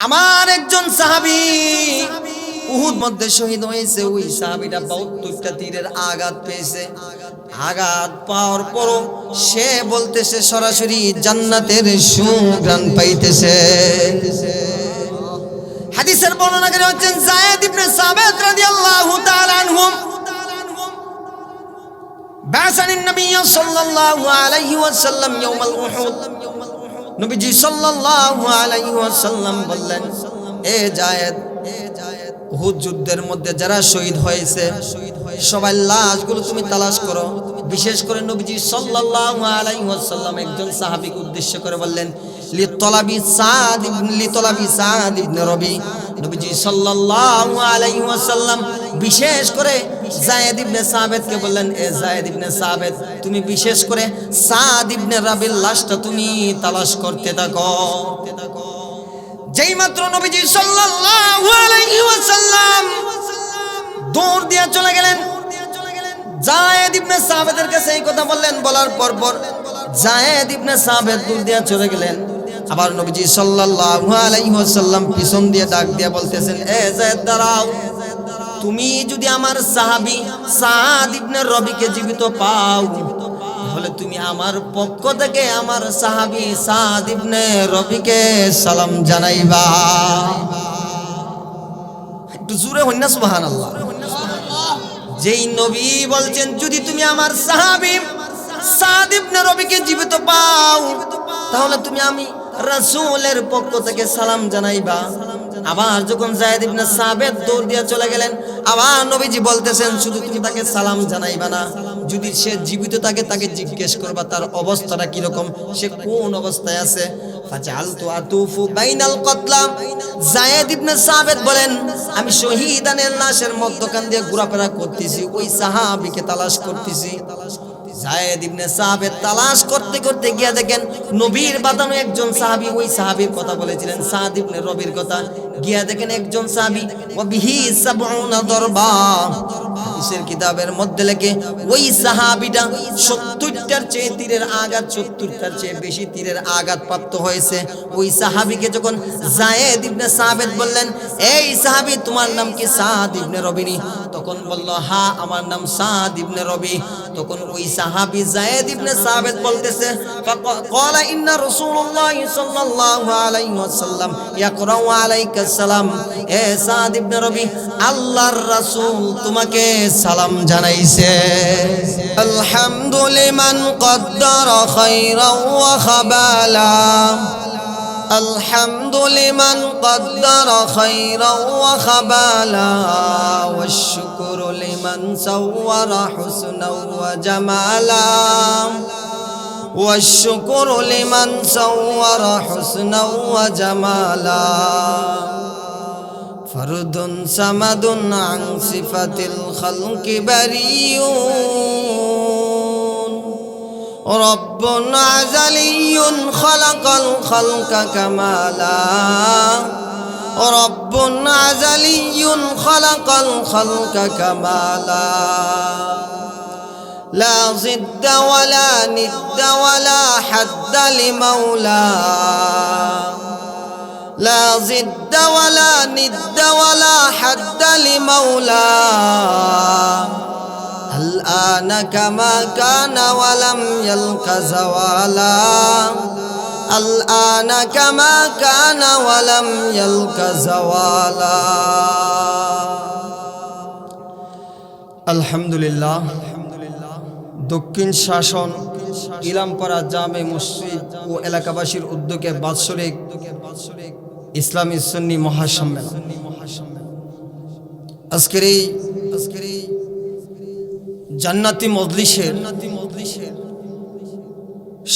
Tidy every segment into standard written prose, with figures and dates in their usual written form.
আমার একজন সাহাবী উহুদ মধ্যে শহীদ হয়েছে। ওই সাহাবীটা 72টা তীরের আঘাত পেয়েছে। আঘাত পাওয়ার পরও সে বলতেছে সরাসরি জান্নাতের সুঘ্রাণ পাইতেছে। হাদিসের বর্ণনাকারী হচ্ছেন যায়েদ ইবনে সাবিত রাদিয়াল্লাহু তাআলা আনহু। বাসানিন নবী সাল্লাল্লাহু আলাইহি ওয়াসাল্লাম ইয়াউমাল উহুদ। নবীজি সাল্লাল্লাহু আলাইহি ওয়াসাল্লাম বললেন, এ যায়েদ, উহুদ যুদ্ধের মধ্যে যারা শহীদ হয়েছে সবাই লাশগুলো তুমি তালাশ করো। বিশেষ করে নবীজি সাল্লাল্লাহু আলাইহি ওয়াসাল্লাম একজন সাহাবীকে উদ্দেশ্য করে বললেন, লিতলাবি সাদ ইবনে রবি। নবীজি সাল্লাল্লাহু আলাইহি ওয়াসাল্লাম বিশেষ করে যায়েদ ইবনে সাবিতকে বললেন, এ যায়েদ ইবনে সাবিত, তুমি বিশেষ করে সাদ ইবনে রবির লাশটা তুমি তালাশ করতে থাকো। যেই মাত্র নবীজি সাল্লাল্লাহু আলাইহি ওয়াসাল্লাম দৌড় দিয়ে চলে গেলেন, যায়েদ ইবনে সাবিতের কাছে এই কথা বললেন। বলার পর যায়েদ ইবনে সাবিত দৌড় দিয়ে চলে গেলেন। আবার নবীজি সাল্লাল্লাহু আলাইহি ওয়াসাল্লাম পিছন দিয়ে ডাক দিয়ে বলতেছেন, এ যায়েদ দাঁড়াও, তুমি যদি আমার সাহাবী সাদ ইবনে রবিকে জীবিত পাও তাহলে তুমি আমার পক্ষ থেকে আমার সাহাবী সাদ ইবনে রবিকে সালাম জানাইবা। একটু জোরে হই না সুবহানাল্লাহ। যেই নবী বলছেন যদি তুমি আমার সাহাবী সাদ ইবনে রবিকে জীবিত পাও তাহলে তুমি আমি রাসূলের পক্ষ থেকে সালাম জানাইবা। আবার যখন যায়েদ ইবনে সাবিত দৌড় দিয়ে চলে গেলেন, আবার নবীজি বলতেছেন শুধু তুমি তাকে সালাম জানাইবা না, যদি সে জীবিত থাকে তাকে জিজ্ঞেস করবা তার অবস্থাটা কি রকম, সে কোন অবস্থায় আছে। ফাজালতু আতুফু বাইনাল কতলা। যায়েদ ইবনে সাবিত বলেন, আমি শহীদানের লাশের মধ্যখান দিয়ে ঘোরাফেরা করতেছি, ওই সাহাবীকে তালাশ করতেছি। যায়েদ ইবনে সাবিত তালাশ করতে করতে গিয়ে দেখেন নবীর বাঁধানো একজন সাহাবী, ওই সাহাবীর কথা বলেছিলেন সাদ ইবনে রবির কথা। গিয়া দেখেন একজন সাহাবী ওয়া বিহি 70 দরবা। হাদিসের কিতাবের মধ্যে লেখে ওই সাহাবীটা 70টার চেয়ে তীরের আঘাত, 70টার চেয়ে বেশি তীরের আঘাত প্রাপ্ত হয়েছে। ওই সাহাবীকে যখন যায়েদ ইবনে সাবিত বললেন, এই সাহাবী তোমার নাম কি সাদ ইবনে রবি? তখন বলল, হ্যাঁ আমার নাম সাদ ইবনে রবি। তখন ওই সাহাবী যায়েদ ইবনে সাবিত বলতেছে, ক্বালা ইন্না রাসূলুল্লাহ সাল্লাল্লাহু আলাইহি ওয়াসাল্লাম ইয়াকরাউ আলাইকা সালাম। এ সাদ ইবনে রবি, আল্লাহর রাসূল তোমাকে সালাম জানাইছে। আলহামদুলিমান কদ্দারা খায়রাও ওয়া খাবালা। আলহামদুলিমান কদ্দারা খায়রাও ওয়া খাবালা ওয়াশ শুকরু লিমান সাওয়ারা হুসনাও ওয়া জামালা। ওয়াশ শুকরু লিমান সাওয়ারা হুসনাও ওয়া জামালা। ফরদুন সামাদুন আন সিফাতিল খালকি বারিয়ুন। রব্বুন আযালিয়্যুন খালাকাল খালকা কামালা। রব্বুন আযালিয়্যুন খালাকাল খালকা কামালা। লা জিদ্দা ওয়ালা নিদ্দা ওয়ালা হাদ্দা লিমাওলা। لا ضد ولا ند ولا حد لمولى. الآن كما كان ولم يلق زوالا. الآن كما كان ولم يلق زوالا. الحمد لله. দক্ষিণ শাসন ইলামপাড়া জামে মসজিদ ও এলাকাবাসীর উদ্যোগে বাৎসরিক ইসলামী সুন্নি মহাসম্মেলন। আজকের এই জান্নাতি মজলিসের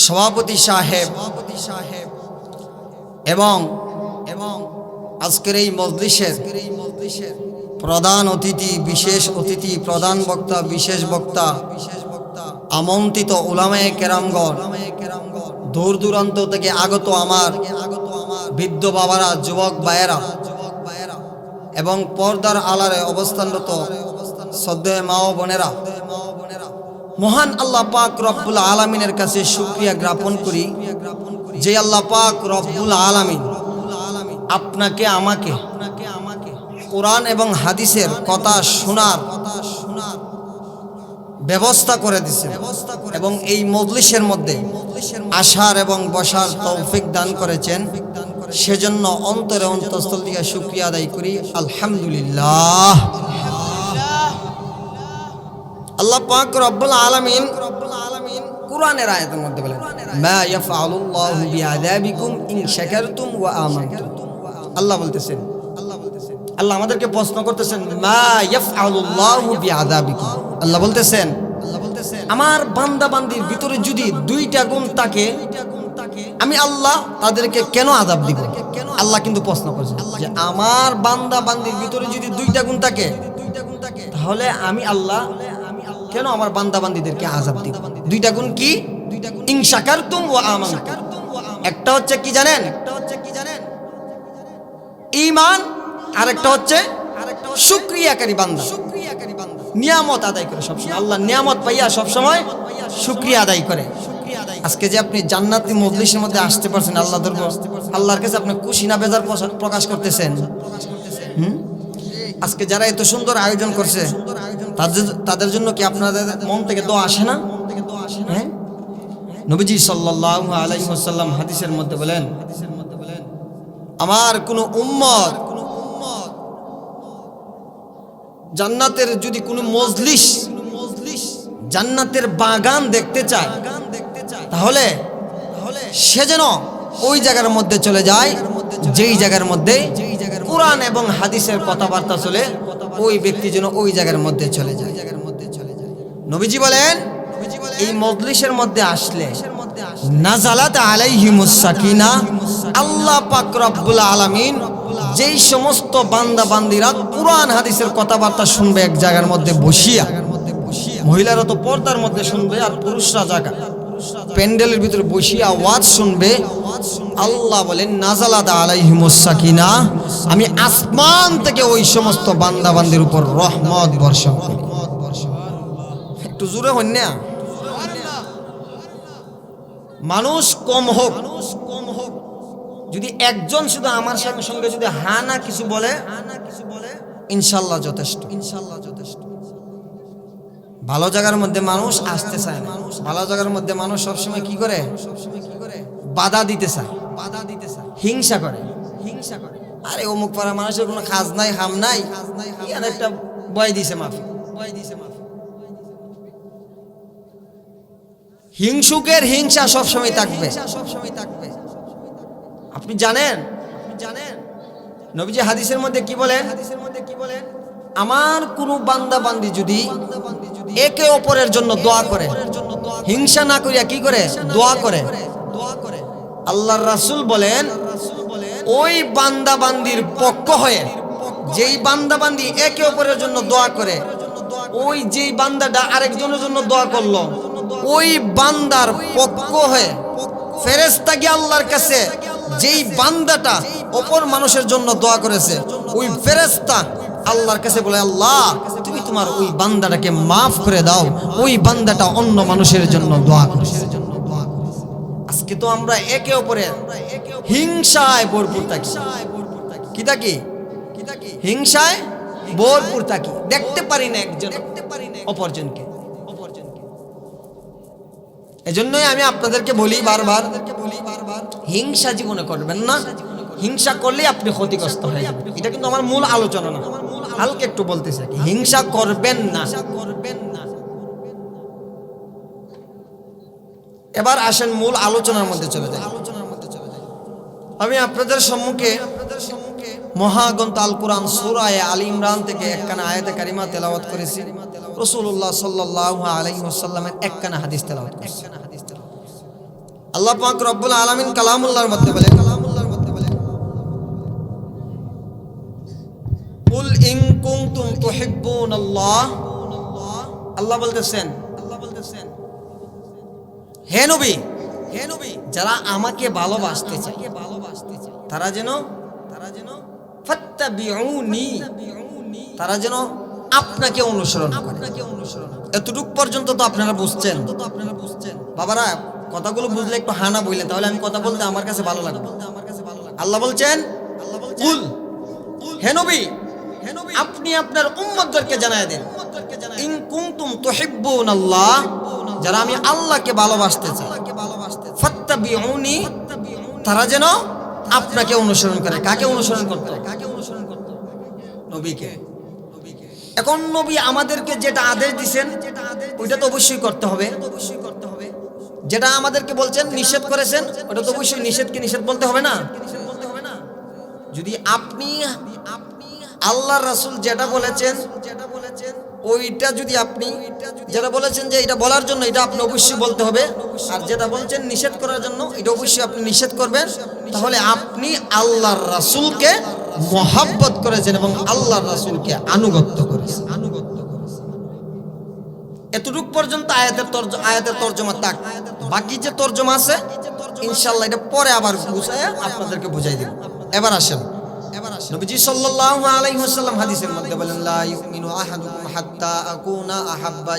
সভাপতি সাহেব এবং আজকের এই মজলিসের প্রধান অতিথি, বিশেষ অতিথি, প্রধান বক্তা, বিশেষ বক্তা, আমন্ত্রিত উলামায়ে কেরামগণ, দূর দূরান্ত থেকে আগত আমার বৃদ্ধ বাবারা, যুবক ভাইয়েরা এবং পর্দার আড়ালে অবস্থানরত শ্রদ্ধেয় মা ও বোনেরা, মহান আল্লাহ পাক রব্বুল আলামিনের কাছে শুকরিয়া জ্ঞাপন করি যে আল্লাহ পাক রব্বুল আলামিন আপনাকে আমাকে কোরআন এবং হাদিসের কথা শোনার ব্যবস্থা করে দিয়েছেন এবং এই মজলিসের মধ্যে আসার এবং বসার তৌফিক দান করেছেন, সেজন্য অন্তরে অন্তঃস্থল থেকে শুকরিয়া আদায় করি, আলহামদুলিল্লাহ। আল্লাহ পাক রব্বুল আলামিন কোরআনের আয়াতের মধ্যে বলেন, মা ইয়াফআলুল্লাহু বিআযাবিকুম ইন শাকারতুম ওয়া আমানতুম। আল্লাহ বলতেছেন, আল্লাহ আমাদেরকে প্রশ্ন করতেছেন, মা ইয়াফআলুল্লাহু বিআযাবিকুম। আল্লাহ বলতেছেন, আমার বান্দা বান্দির ভিতরে যদি দুইটা গুণ থাকে, আমি আল্লাহ তাদেরকে কেন আযাব দিব? আল্লাহ কিন্তু প্রশ্ন করছেন যে আমার বান্দা বান্দির ভিতরে যদি দুইটা গুণ থাকে, তাহলে আমি আল্লাহ কেন আমার বান্দা বান্দিদেরকে আযাব দিব? দুইটা গুণ কি? ইন শাকারতুম ওয়া আমানতুম। একটা হচ্ছে কি জানেন? ঈমান, আর একটা হচ্ছে শুকরিয়াকারী বান্দা, নিয়ামত আদায় করে সবসময়। আল্লাহ নিয়ামত পাইয়া সবসময় শুকরিয়া আদায় করে। আজকে যে আপনি জান্নাতি মজলিসের মধ্যে আসতে পারছেন, আল্লাহ দরবার আল্লাহর কাছে আপনি খুশি না বেজার প্রকাশ করতেছেন? আজকে যারা এত সুন্দর আয়োজন করছে, তাদের জন্য কি আপনাদের মন থেকে দোয়া আসে না? হ্যাঁ, নবীজি সাল্লাল্লাহু আলাইহি ওয়াসাল্লাম হাদিসের মধ্যে বলেন, আমার কোন উম্মত জান্নাতের যদি কোনো মজলিস, জান্নাতের বাগান দেখতে চায়, তাহলে সে যেন ওই জায়গার মধ্যে চলে যায় যেই জায়গার মধ্যে কোরআন এবং হাদিসের কথাবার্তা চলে, ওই ব্যক্তি যেন ওই জায়গার মধ্যে চলে যায়। নবীজি বলেন, এই মজলিসের মধ্যে আসলে নাজালাত আলাইহিমুস সাকিনা, আল্লাহ পাক রব্বুল আলামিন যেই সমস্ত বান্দা বান্দিরা কোরআন হাদিসের কথাবার্তা শুনবে এক জায়গার মধ্যে বসিয়া, মহিলারা তো পর্দার মধ্যে শুনবে আর পুরুষরা জায়গা প্যান্ডেলের ভিতরে বসিয়া ওয়াজ শুনবে, আল্লাহ বলেন নাজালাত আলাইহিমুস সাকিনা, আমি আসমান থেকে ওই সমস্ত বান্দা বান্দির উপর রহমত বর্ষণ করি। একটু জোরে হন না। মানুষ কম হোক, যদি একজন শুধু আমার সঙ্গে যদি হা না কিছু বলে, ইনশাল্লাহ যথেষ্ট। ভালো জায়গার মধ্যে মানুষ আসতে চায় না, ভালো জায়গার মধ্যে মানুষ সবসময় কি করে? বাধা দিতে চায়, হিংসা করে। আরে অমুক পাড়া মানুষের কোনো কাজ নাই, হাম নাই, একটা বয় দিছে মাফি। হিংসুকের হিংসা সবসময় থাকবে। আপনি জানেন নবীজি হাদিসের মধ্যে কি বলেন? আমার কোন বান্দা বান্দি যদি একে অপরের জন্য দোয়া করে, হিংসা না করিয়া কি করে? দোয়া করে। আল্লাহর রাসূল বলেন, ওই বান্দা বান্দির পক্ষ হয়ে যেই বান্দা বান্দি একে অপরের জন্য দোয়া করে, ওই যেই বান্দাটা আরেকজনের জন্য দোয়া করলো, ওই বান্দার পক্ষ হয়ে ফেরেশতা গিয়ে আল্লাহর কাছে যেই বান্দাটা অপর মানুষের জন্য দোয়া করেছে, ওই ফেরেশতা আল্লাহর কাছে বলে, আল্লাহ তুমি তোমার ওই বান্দাটাকে মাফ করে দাও, ওই বান্দাটা অন্য মানুষের জন্য দোয়া করেছে। আজকে তো আমরা একে অপরের হিংসায় ভরপুর থাকি। কি থাকি? হিংসায় ভরপুর থাকি, দেখতে পারি না একজন অপরজনকে। এজন্যই আমি আপনাদেরকে বলি বারবার, হিংসা জীবনে করবেন না। হিংসা করলে আপনি ক্ষতিগ্রস্ত হয়ে যাবেন। এটা কিন্তু আমার মূল আলোচনা না, হালকা একটু বলতেছে, হিংসা করবেন না। এবার আসেন মূল আলোচনার মধ্যে চলে যাই। আমি আপনাদের সম্মুখে মহাগ্রন্থ আল কোরআন সূরা আলে ইমরান থেকে একখানা আয়াতে কারিমা তেলাওয়াত করেছি, রাসূলুল্লাহ সাল্লাল্লাহু আলাইহি ওয়াসাল্লামের একখানা হাদিস তেলাওয়াত করেছি। আল্লাহ পাক রব্বুল আলামিন কালামুল্লাহর মধ্যে বলেন, কুল ইন কুনতুম তুহিব্বুনাল্লাহ। আল্লাহ বলতেছেন, হে নবী, যারা আমাকে ভালোবাসতে চায় তারা যেন ফাত্তাবিউনি, তারা যেন আপনাকে অনুসরণ করে। এতটুক পর্যন্ত তো আপনারা বুঝছেন। বাবারা কথাগুলো বুঝলে একটু হানা বললেন, তাহলে আমি কথা বলতে আমার কাছে ভালো লাগবে। আল্লাহ বলছেন, কুল, হে নবী আপনি আপনার উম্মতদেরকে জানায় দেন, ইন কুনতুম তুহিব্বুনাল্লাহ, যারা আমি আল্লাহকে ভালোবাসতে চাই, ফাত্তাবিউনি, তারা যেন আপনাকে অনুসরণ করে। কাকে অনুসরণ করতে? নবীকে। এখন নবী আমাদেরকে যেটা আদেশ দিবেন ওইটা তো অবশ্যই করতে হবে। যেটা আমাদেরকে বলছেন, নিষেধ করেছেন, ওটা তো অবশ্যই নিষেধকে নিষেধ বলতে হবে না? যদি আপনি আল্লাহর রাসূল যেটা বলেছেন ওইটা যদি আপনি যেটা বলেছেন যে এটা বলার জন্য এটা আপনি অবশ্যই বলতে হবে, আর যেটা বলছেন নিষেধ করার জন্য এটা অবশ্যই আপনি নিষেধ করবেন, তাহলে আপনি আল্লাহর রাসূলকে মহব্বত করেছেন এবং আল্লাহর রাসূলকে আনুগত্য করেছেন। এতটুক পর্যন্ত আয়াতের তর্জমা তাক। বাকি যে তর্জমা আছে ইনশাআল্লাহ এটা পরে আবার বুঝায়া আপনাদেরকে বুঝাই দেব। এবার আসেন, নবীজি সাল্লাল্লাহু আলাইহি ওয়াসাল্লাম হাদিসের মধ্যে বলেন, লা ইউমিনু আহাদুকুম হাত্তা আকুনা আহাব্বা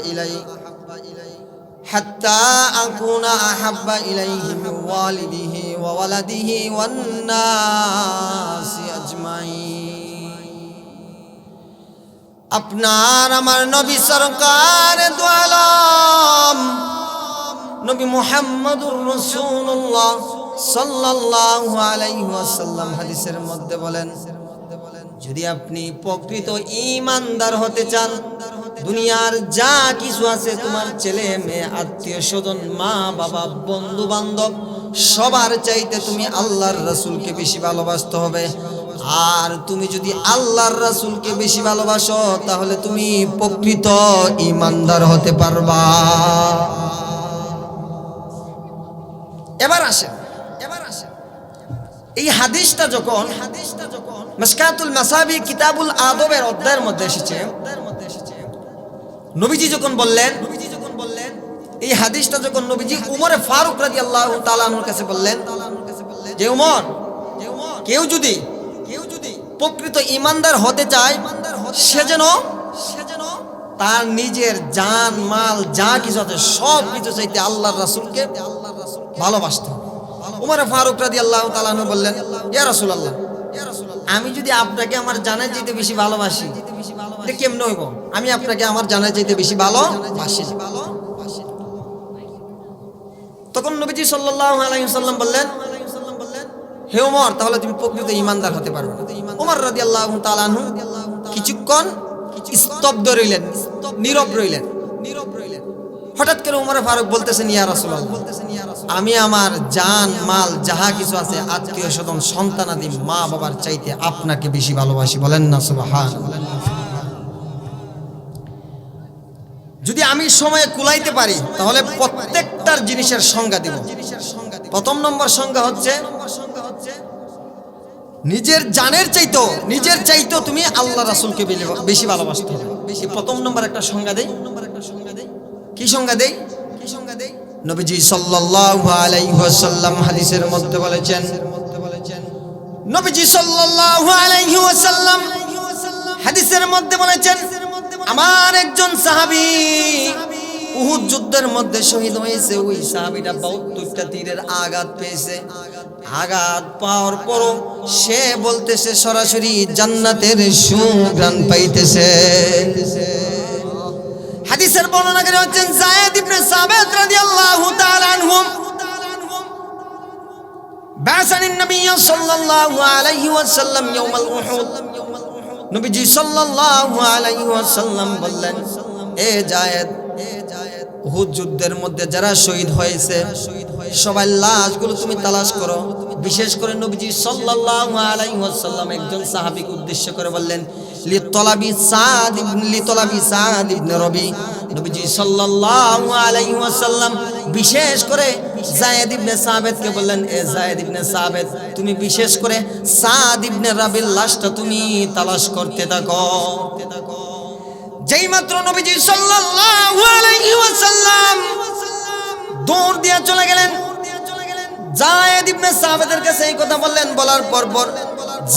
ইলাইহি মিন ওয়ালিদিহি ওয়া ওয়ালাদিহি ওয়ান নাসি আজমাইন। আপনার আমার নবী সরকার দু আলম নবী মুহাম্মদুর রাসূলুল্লাহ সাল্লাল্লাহু আলাইহি ওয়াসাল্লাম হাদিসের মধ্যে বলেন, যদি আপনি প্রকৃত ঈমানদার হতে চান, দুনিয়ার যা কিছু আছে, তোমার ছেলে মেয়ে আত্মীয় স্বজন মা বাবা বন্ধু বান্ধব সবার চাইতে তুমি আল্লাহর রাসূলকে বেশি ভালোবাসতে হবে। আর তুমি যদি আল্লাহর রাসূলকে বেশি ভালোবাসো তাহলে তুমি প্রকৃত ঈমানদার হতে পারবা। এবার আসেন, এই হাদিসটা যখন মিশকাতুল মাসাবি কিতাবুল আদবের অধ্যায়ের মধ্যে এসেছে, নবীজি যখন বললেন, এই হাদিসটা যখন নবীজি উমরে ফারুক রাদিয়াল্লাহু তাআলা আনহুর কাছে বললেন যে উমর, কেউ যদি প্রকৃত ঈমানদার হতে চায় সে যেন তার নিজের জান মাল যা কিছু আছে সব কিছু চাইতে আল্লাহর রাসূলকে ভালোবাসতে হবে। উমর ফারুক রাদিয়াল্লাহু তাআলা আনহু বললেন, ইয়া রাসূলুল্লাহ, আমি যদি আপনাকে আমার জানের চাইতে বেশি ভালোবাসি এটা কেমনে হইব? আমি আপনাকে আমার জানের চাইতে বেশি ভালোবাসি। তখন নবীজি সাল্লাল্লাহু আলাইহি ওয়াসাল্লাম বললেন, হে ওমর, তাহলে তুমি প্রকৃত ঈমানদার হতে পারবে। ওমর রাদিয়াল্লাহু তাআলা আনহু কিছুক্ষণ স্তব্ধ রইলেন, নীরব রইলেন। হঠাৎ করে ওমর ফারুক বলতেছেন, ইয়া রাসূলুল্লাহ, আমি আমার জান মাল যাহা কিছু আছে আত্মীয় স্বজন সন্তানাদি মা বাবার চাইতে আপনাকে বেশি ভালোবাসি। বলেন না সুবহানাল্লাহ। যদি আমি সময়ে কুলাইতে পারি তাহলে প্রত্যেকটার জিনিসের সংজ্ঞা দিব। প্রথম নম্বর সংজ্ঞা হচ্ছে নিজের জানের চাইতো তুমি আল্লাহ রাসূলকে বেশি ভালোবাসতে হবে। প্রথম নম্বর একটা সংজ্ঞা দেই। কি সংজ্ঞা দেই? নবীজি সাল্লাল্লাহু আলাইহি ওয়াসাল্লাম হাদিসের মধ্যে বলেছেন, নবীজি সাল্লাল্লাহু আলাইহি ওয়াসাল্লাম হাদিসের মধ্যে বলেছেন, আমার একজন সাহাবী উহুদ যুদ্ধের মধ্যে শহীদ হয়েছে। ওই সাহাবীটা 72টা তীরের আঘাত পেয়েছে। আঘাত পাওয়ার পরও সে বলতেছে সরাসরি জান্নাতের সুঘ্রাণ পাইতেছে। হাদিসের বর্ণনাকারী হচ্ছেন যায়েদ ইবনে সাবিত রাদিয়াল্লাহু তাআলা আনহু। বাসানিন নবী সাল্লাল্লাহু আলাইহি ওয়াসাল্লাম ইয়াউমাল উহুদ। নবীজি সাল্লাল্লাহু আলাইহি ওয়াসাল্লাম বললেন, এ যায়েদ, উহুদ যুদ্ধের মধ্যে যারা শহীদ হয়েছে সবার লাশগুলো তুমি তালাশ করো। বিশেষ করে নবীজি সাল্লাল্লাহু আলাইহি ওয়াসাল্লাম একজন সাহাবীকে উদ্দেশ্য করে বললেন, লিতলাবি সাদ ইবনে রবি। নবীজি সাল্লাল্লাহু আলাইহি ওয়াসাল্লাম বিশেষ করে যায়েদ ইবনে সাবিতকে বললেন, এ যায়েদ ইবনে সাবিত, তুমি বিশেষ করে সাদ ইবনে রবির লাশটা তুমি তালাশ করতে থাকো। যেই মাত্র নবীজি সাল্লাল্লাহু আলাইহি ওয়াসাল্লাম দৌড় দিয়ে চলে গেলেন, যায়েদ ইবনে সাবিতের কাছে এই কথা বললেন। বলার পর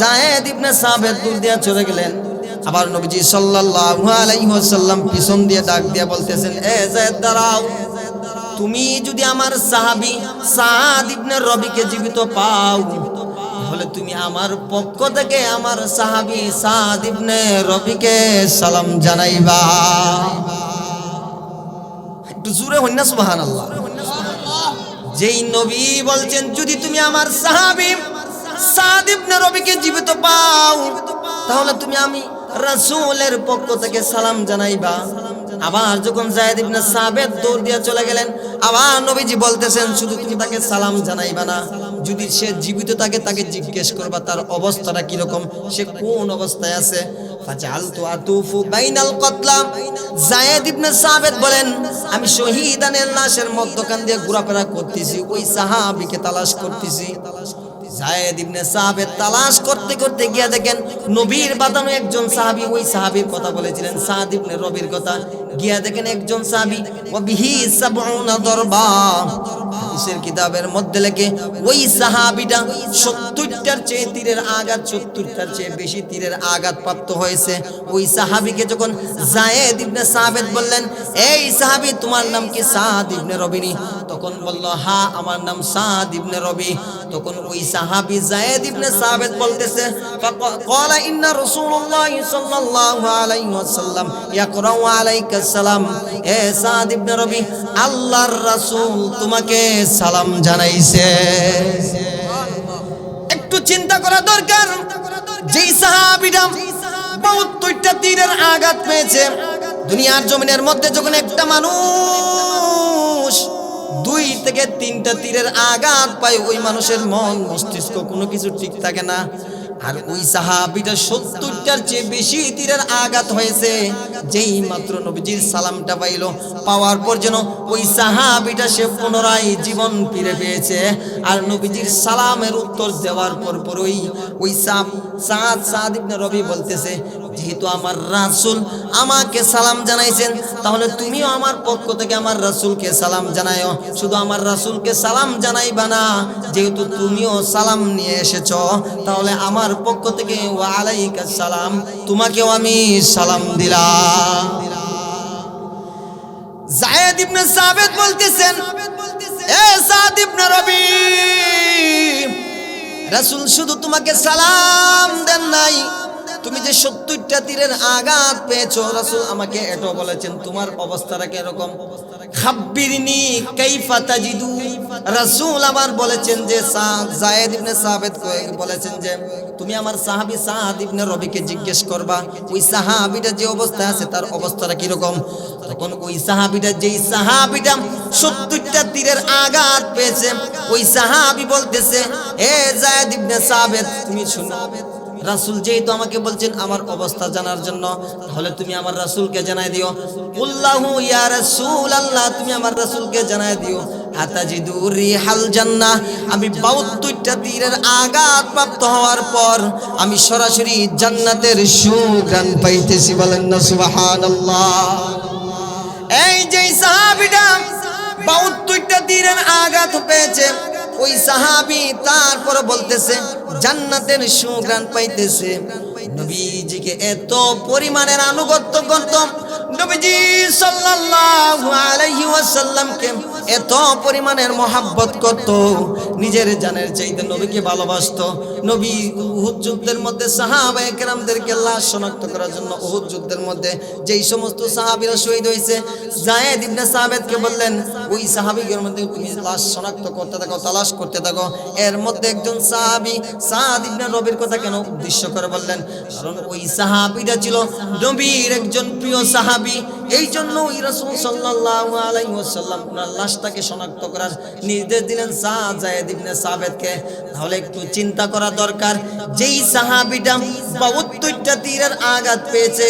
যায়েদ ইবনে সাবিত দৌড় দিয়ে চলে গেলেন। আবার নবীজি সাল্লাল্লাহু আলাইহি ওয়াসাল্লাম পিছন দিয়ে ডাক দিয়ে বলতেছেন, এ যায়েদ দাঁড়াও, তুমি যদি আমার সাহাবী সাদ ইবনে রবিকে জীবিত পাও তাহলে তুমি আমার পক্ষ থেকে আমার সাহাবী সাদ ইবনে রবিকে সালাম জানাইবা। একটু জোরে হইনা সুবহানাল্লাহ। যেই নবী বলছেন যদি তুমি আমার সাহাবী সাদ ইবনে রবিকে জীবিত পাও তাহলে তুমি আমি রাসূলের পক্ষ থেকে সালাম জানাইবা। আবার যখন যায়েদ ইবনে সাবিত দৌড় দিয়ে চলে গেলেন, আবার নবীজি বলতেছেন শুধু তুমি তাকে সালাম জানাইবা না, যদি সে জীবিত থাকে তাকে জিজ্ঞেস করবা তার অবস্থাটা কি রকম, সে কোন অবস্থায় আছে। ফাজালতু আতুফু বাইনাল কতলা, যায়েদ ইবনে সাবিত বলেন আমি শহীদানের লাশের মধ্যখান দিয়ে ঘোরাফেরা করতেছি, ওই সাহাবীকে তালাশ করতেছি। যায়েদ ইবনে সাবিত তালাশ করতে করতে গিয়া দেখেন নবীর বাঁধানো একজন সাহাবী, ওই সাহাবীর কথা বলেছিলেন সাদ ইবনে রবির কথা, গিয়া দেখেন একজন সাহাবী ওয়া বিহি 70 দরবা, হাদিসের কিতাবের মধ্যে লেখে ওই সাহাবীটা 70টার চেয়ে তীরের আঘাত, 70টার চেয়ে বেশি তীরের আঘাত প্রাপ্ত হয়েছে। ওই সাহাবীকে যখন যায়েদ ইবনে সাবিত বললেন এই সাহাবী তোমার নাম কি সাদ ইবনে রবি? তখন বলল হ্যাঁ আমার নাম সাদ ইবনে রবি। তখন ওই সাহাবী যায়েদ ইবনে সাবিত বলতেছে ক্বালা ইন্না রাসূলুল্লাহ সাল্লাল্লাহু আলাইহি ওয়াসাল্লাম ইয়াকরাউ আলাইকা সালাম, এ সাদ ইবনে রবি আল্লাহর রাসূল তোমাকে সালাম জানাইছে। একটু চিন্তা করা দরকার, যেই সাহাবীটা 72টা তীরের আঘাত পেয়েছে, দুনিয়ার জমিনের মধ্যে যখন একটা মানুষ 2 থেকে 3টা তীরের আঘাত পায় ওই মানুষের মন মস্তিষ্ক কোনো কিছু ঠিক থাকে না। আর ওই সাহাবীটা 70টার চেয়ে বেশি তীরের আঘাত হয়েছে, যেই মাত্র নবীজির সালামটা পাইলো, পাওয়ার পর যেন ওই সাহাবীটা সে পুনরায় জীবন ফিরে পেয়েছে। আর নবীজির সালামের উত্তর দেওয়ার পর ওই সাদ ইবনে রবি বলতেছে যেহেতু আমার রাসূল আমাকে সালাম জানাইছেন তাহলে তুমিও আমার পক্ষ থেকে আমার রাসূলকে সালাম জানায়ো। শুধু আমার রাসূলকে সালাম জানাইবা না, যেহেতু তুমিও সালাম নিয়ে এসেছো তাহলে আমার পক্ষ থেকে ওয়া আলাইকাস সালাম, তোমাকেও আমি সালাম দিলাম। যায়েদ ইবনে সাবিত বলতেছেন এ সাদ ইবনে রবি, রাসূল শুধু তোমাকে সালাম দেন নাই, তুমি যে 70টা তীরের আঘাত পেয়েছো রাসূল আমাকে এটাও বলেছেন তোমার অবস্থাটা কিরকম। খাব্বিরনি কাইফা তাজিদু, রাসূল আমার বলেছেন যে যায়েদ ইবনে সাবিত বলেছেন যে তুমি আমার সাহাবী সাদ ইবনে রবিকে জিজ্ঞেস করবা ওই সাহাবীটা যে অবস্থায় আছে তার অবস্থাটা কিরকম। তখন ওই সাহাবীটা যেই সাহাবীটা 70টা তীরের আঘাত পেয়েছে ওই সাহাবী বলতেছে এ যায়েদ ইবনে সাবিত তুমি শুনো, রাসূল যেহেতু আমাকে বলছেন আমার অবস্থা জানার জন্য তাহলে তুমি আমার রাসূলকে জানাই দিও। কুল্লাহু ইয়া রাসূলুল্লাহ, তুমি আমার রাসূলকে জানাই দিও আতাজিদু রিহাল জান্নাহ, আমি 72টা তীরের আঘাত প্রাপ্ত হওয়ার পর আমি সরাসরি জান্নাতের সুঘ্রাণ পাইতেছি, বলেন না সুবহানাল্লাহ। এই যে সাহাবীটা 72টা তীরের আঘাত পেয়েছে ওই সাহাবী তারপর বলতেছে জান্নাতের সুঘ্রাণ পাইতেছে। নবীজিকে এত পরিমাণের আনুগত্য করত, নবীজি সাল্লাল্লাহু আলাইহি ওয়াসাল্লামকে এত পরিমাণের মহব্বত করত, নিজের জানের চাইতে নবীকে ভালোবাসতো। নবী উহুদ যুদ্ধের মধ্যে সাহাবায়ে কেরামদেরকে লাশ শনাক্ত করার জন্য উহুদ যুদ্ধের মধ্যে যেই সমস্ত সাহাবীরা শহীদ হয়েছে যায়েদ ইবনে সাবিতকে বললেন ওই সাহাবীদের মধ্যে তুমি লাশ শনাক্ত করতে থাকো, তালাশ করতে থাকো। এর মধ্যে একজন সাহাবী সাদ ইবনে রবির কথা কেন উদ্দেশ্য করে বললেন, কারণ ওই সাহাবীটা ছিল নবীর একজন প্রিয় সাহাবী, এই জন্য ওই রাসূল সাল্লাল্লাহু আলাইহি ওয়াসাল্লাম ওনার লাশটাকে শনাক্ত করার নির্দেশ দিলেন যায়েদ ইবনে সাবিতকে। তাহলে একটু চিন্তা করা দরকার, যেই সাহাবীটা 72টা তীরের আঘাত পেয়েছে,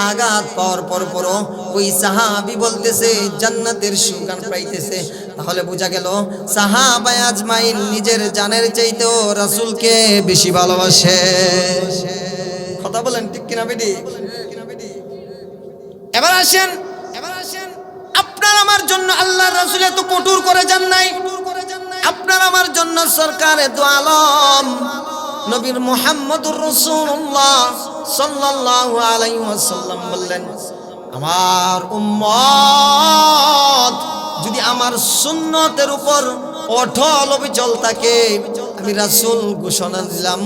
আঘাত পাওয়ার পরও ওই সাহাবী বলতেছে জান্নাতের সুঘ্রাণ পাইতেছে, তাহলে বোঝা গেল সাহাবায়ে আজমাইন নিজের জানের চাইতেও রাসূলকে বেশি ভালোবাসে। কথা বলেন ঠিক কিনা বেটি? এবার আসেন আপনার আমার জন্য আল্লাহর রাসূল এত কঠোর করে যান নাই, আপনার আমার জন্য সরকার এত আলম নবীর মুহাম্মদুর রাসূলুল্লাহ সাল্লাল্লাহু আলাইহি ওয়াসাল্লাম বললেন আমার উম্মত যদি আমার সুন্নতের উপর অটল অবিচল থাকে আমি রাসূল ঘোষণা দিলাম